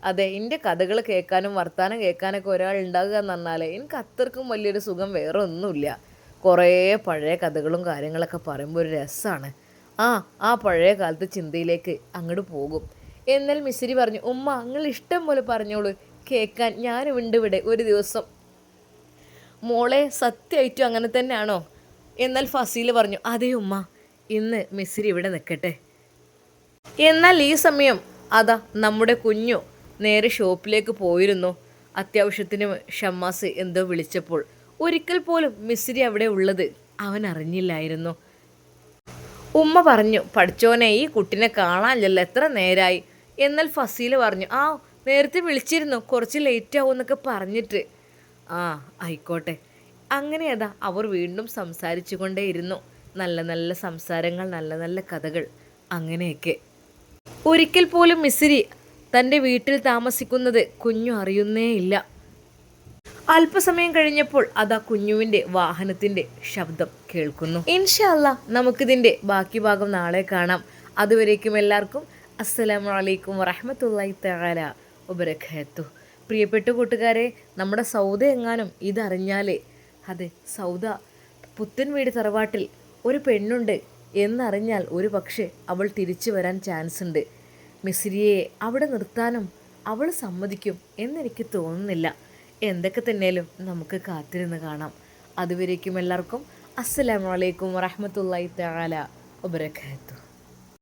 അതെ, എൻ്റെ കഥകൾ കേൾക്കാനും വർത്താനം കേൾക്കാനൊക്കെ ഒരാളുണ്ടാകുക എന്ന് പറഞ്ഞാൽ എനിക്ക് അത്രക്കും വലിയൊരു സുഖം വേറെ ഒന്നുമില്ല. കുറേ പഴയ കഥകളും കാര്യങ്ങളൊക്കെ പറയുമ്പോൾ ഒരു രസമാണ്. ആ പഴയ കാലത്തെ ചിന്തയിലേക്ക് അങ്ങോട്ട് പോകും. എന്നാൽ മിസ്രി പറഞ്ഞു, ഉമ്മ നിങ്ങൾ ഇഷ്ടം പോലെ പറഞ്ഞോളൂ, കേൾക്കാൻ ഞാനുണ്ട് ഇവിടെ ഒരു ദിവസം. മോളെ സത്യമായിട്ടും അങ്ങനെ തന്നെയാണോ? എന്നാൽ ഫസീൽ പറഞ്ഞു, അതെ ഉമ്മ, ഇന്ന് മിസ്രി ഇവിടെ നിൽക്കട്ടെ. എന്നാൽ ഈ സമയം അതാ നമ്മുടെ കുഞ്ഞു നേരെ ഷോപ്പിലേക്ക് പോയിരുന്നു. അത്യാവശ്യത്തിന് ഷമ്മാസ് എന്തോ വിളിച്ചപ്പോൾ ഒരിക്കൽ പോലും മിസ്രി അവിടെ ഉള്ളത് അവൻ അറിഞ്ഞില്ലായിരുന്നു. ഉമ്മ പറഞ്ഞു, പഠിച്ചോനെ, ഈ കുട്ടിനെ കാണാനില്ലല്ലോ, എത്ര നേരമായി. എന്നാൽ ഫസീല പറഞ്ഞു, ആ നേരത്തെ വിളിച്ചിരുന്നു, കുറച്ച് ലേറ്റ് ആവും എന്നൊക്കെ പറഞ്ഞിട്ട്. ആ ആയിക്കോട്ടെ. അങ്ങനെ അതാ അവർ വീണ്ടും സംസാരിച്ചു കൊണ്ടേയിരുന്നു. നല്ല നല്ല സംസാരങ്ങൾ, നല്ല നല്ല കഥകൾ, അങ്ങനെയൊക്കെ. ഒരിക്കൽ പോലും മിസിരി തൻ്റെ വീട്ടിൽ താമസിക്കുന്നത് കുഞ്ഞു അറിയുന്നേയില്ല. അല്പസമയം കഴിഞ്ഞപ്പോൾ അതാ കുഞ്ഞുവിൻ്റെ വാഹനത്തിൻ്റെ ശബ്ദം കേൾക്കുന്നു. ഇൻഷാ അല്ലാ നമുക്കിതിൻ്റെ ബാക്കി ഭാഗം നാളെ കാണാം. അതുവരേക്കും എല്ലാവർക്കും അസ്സലാമു അലൈക്കും വറഹ്മത്തുള്ളാഹി തആല വബറകാതുഹു. പ്രിയപ്പെട്ട കൂട്ടുകാരെ, നമ്മുടെ സൗദ എങ്ങാനും ഇതറിഞ്ഞാലേ, അതെ സൗദ പുത്തൻ വീട് തറവാട്ടിൽ ഒരു പെണ്ണുണ്ട് എന്നറിഞ്ഞാൽ ഒരു പക്ഷേ അവൾ തിരിച്ചു വരാൻ ചാൻസ് ഉണ്ട്. മിസ്രിയെ അവിടെ നിർത്താനും അവൾ സമ്മതിക്കും എന്നെനിക്ക് തോന്നുന്നില്ല. എന്തൊക്കെ തന്നെയാലും നമുക്ക് കാത്തിരുന്ന് കാണാം. അതുവരേക്കും എല്ലാവർക്കും അസ്സലാമു അലൈക്കും വറഹ്മത്തുള്ളാഹി തആല വബറകാതുഹു.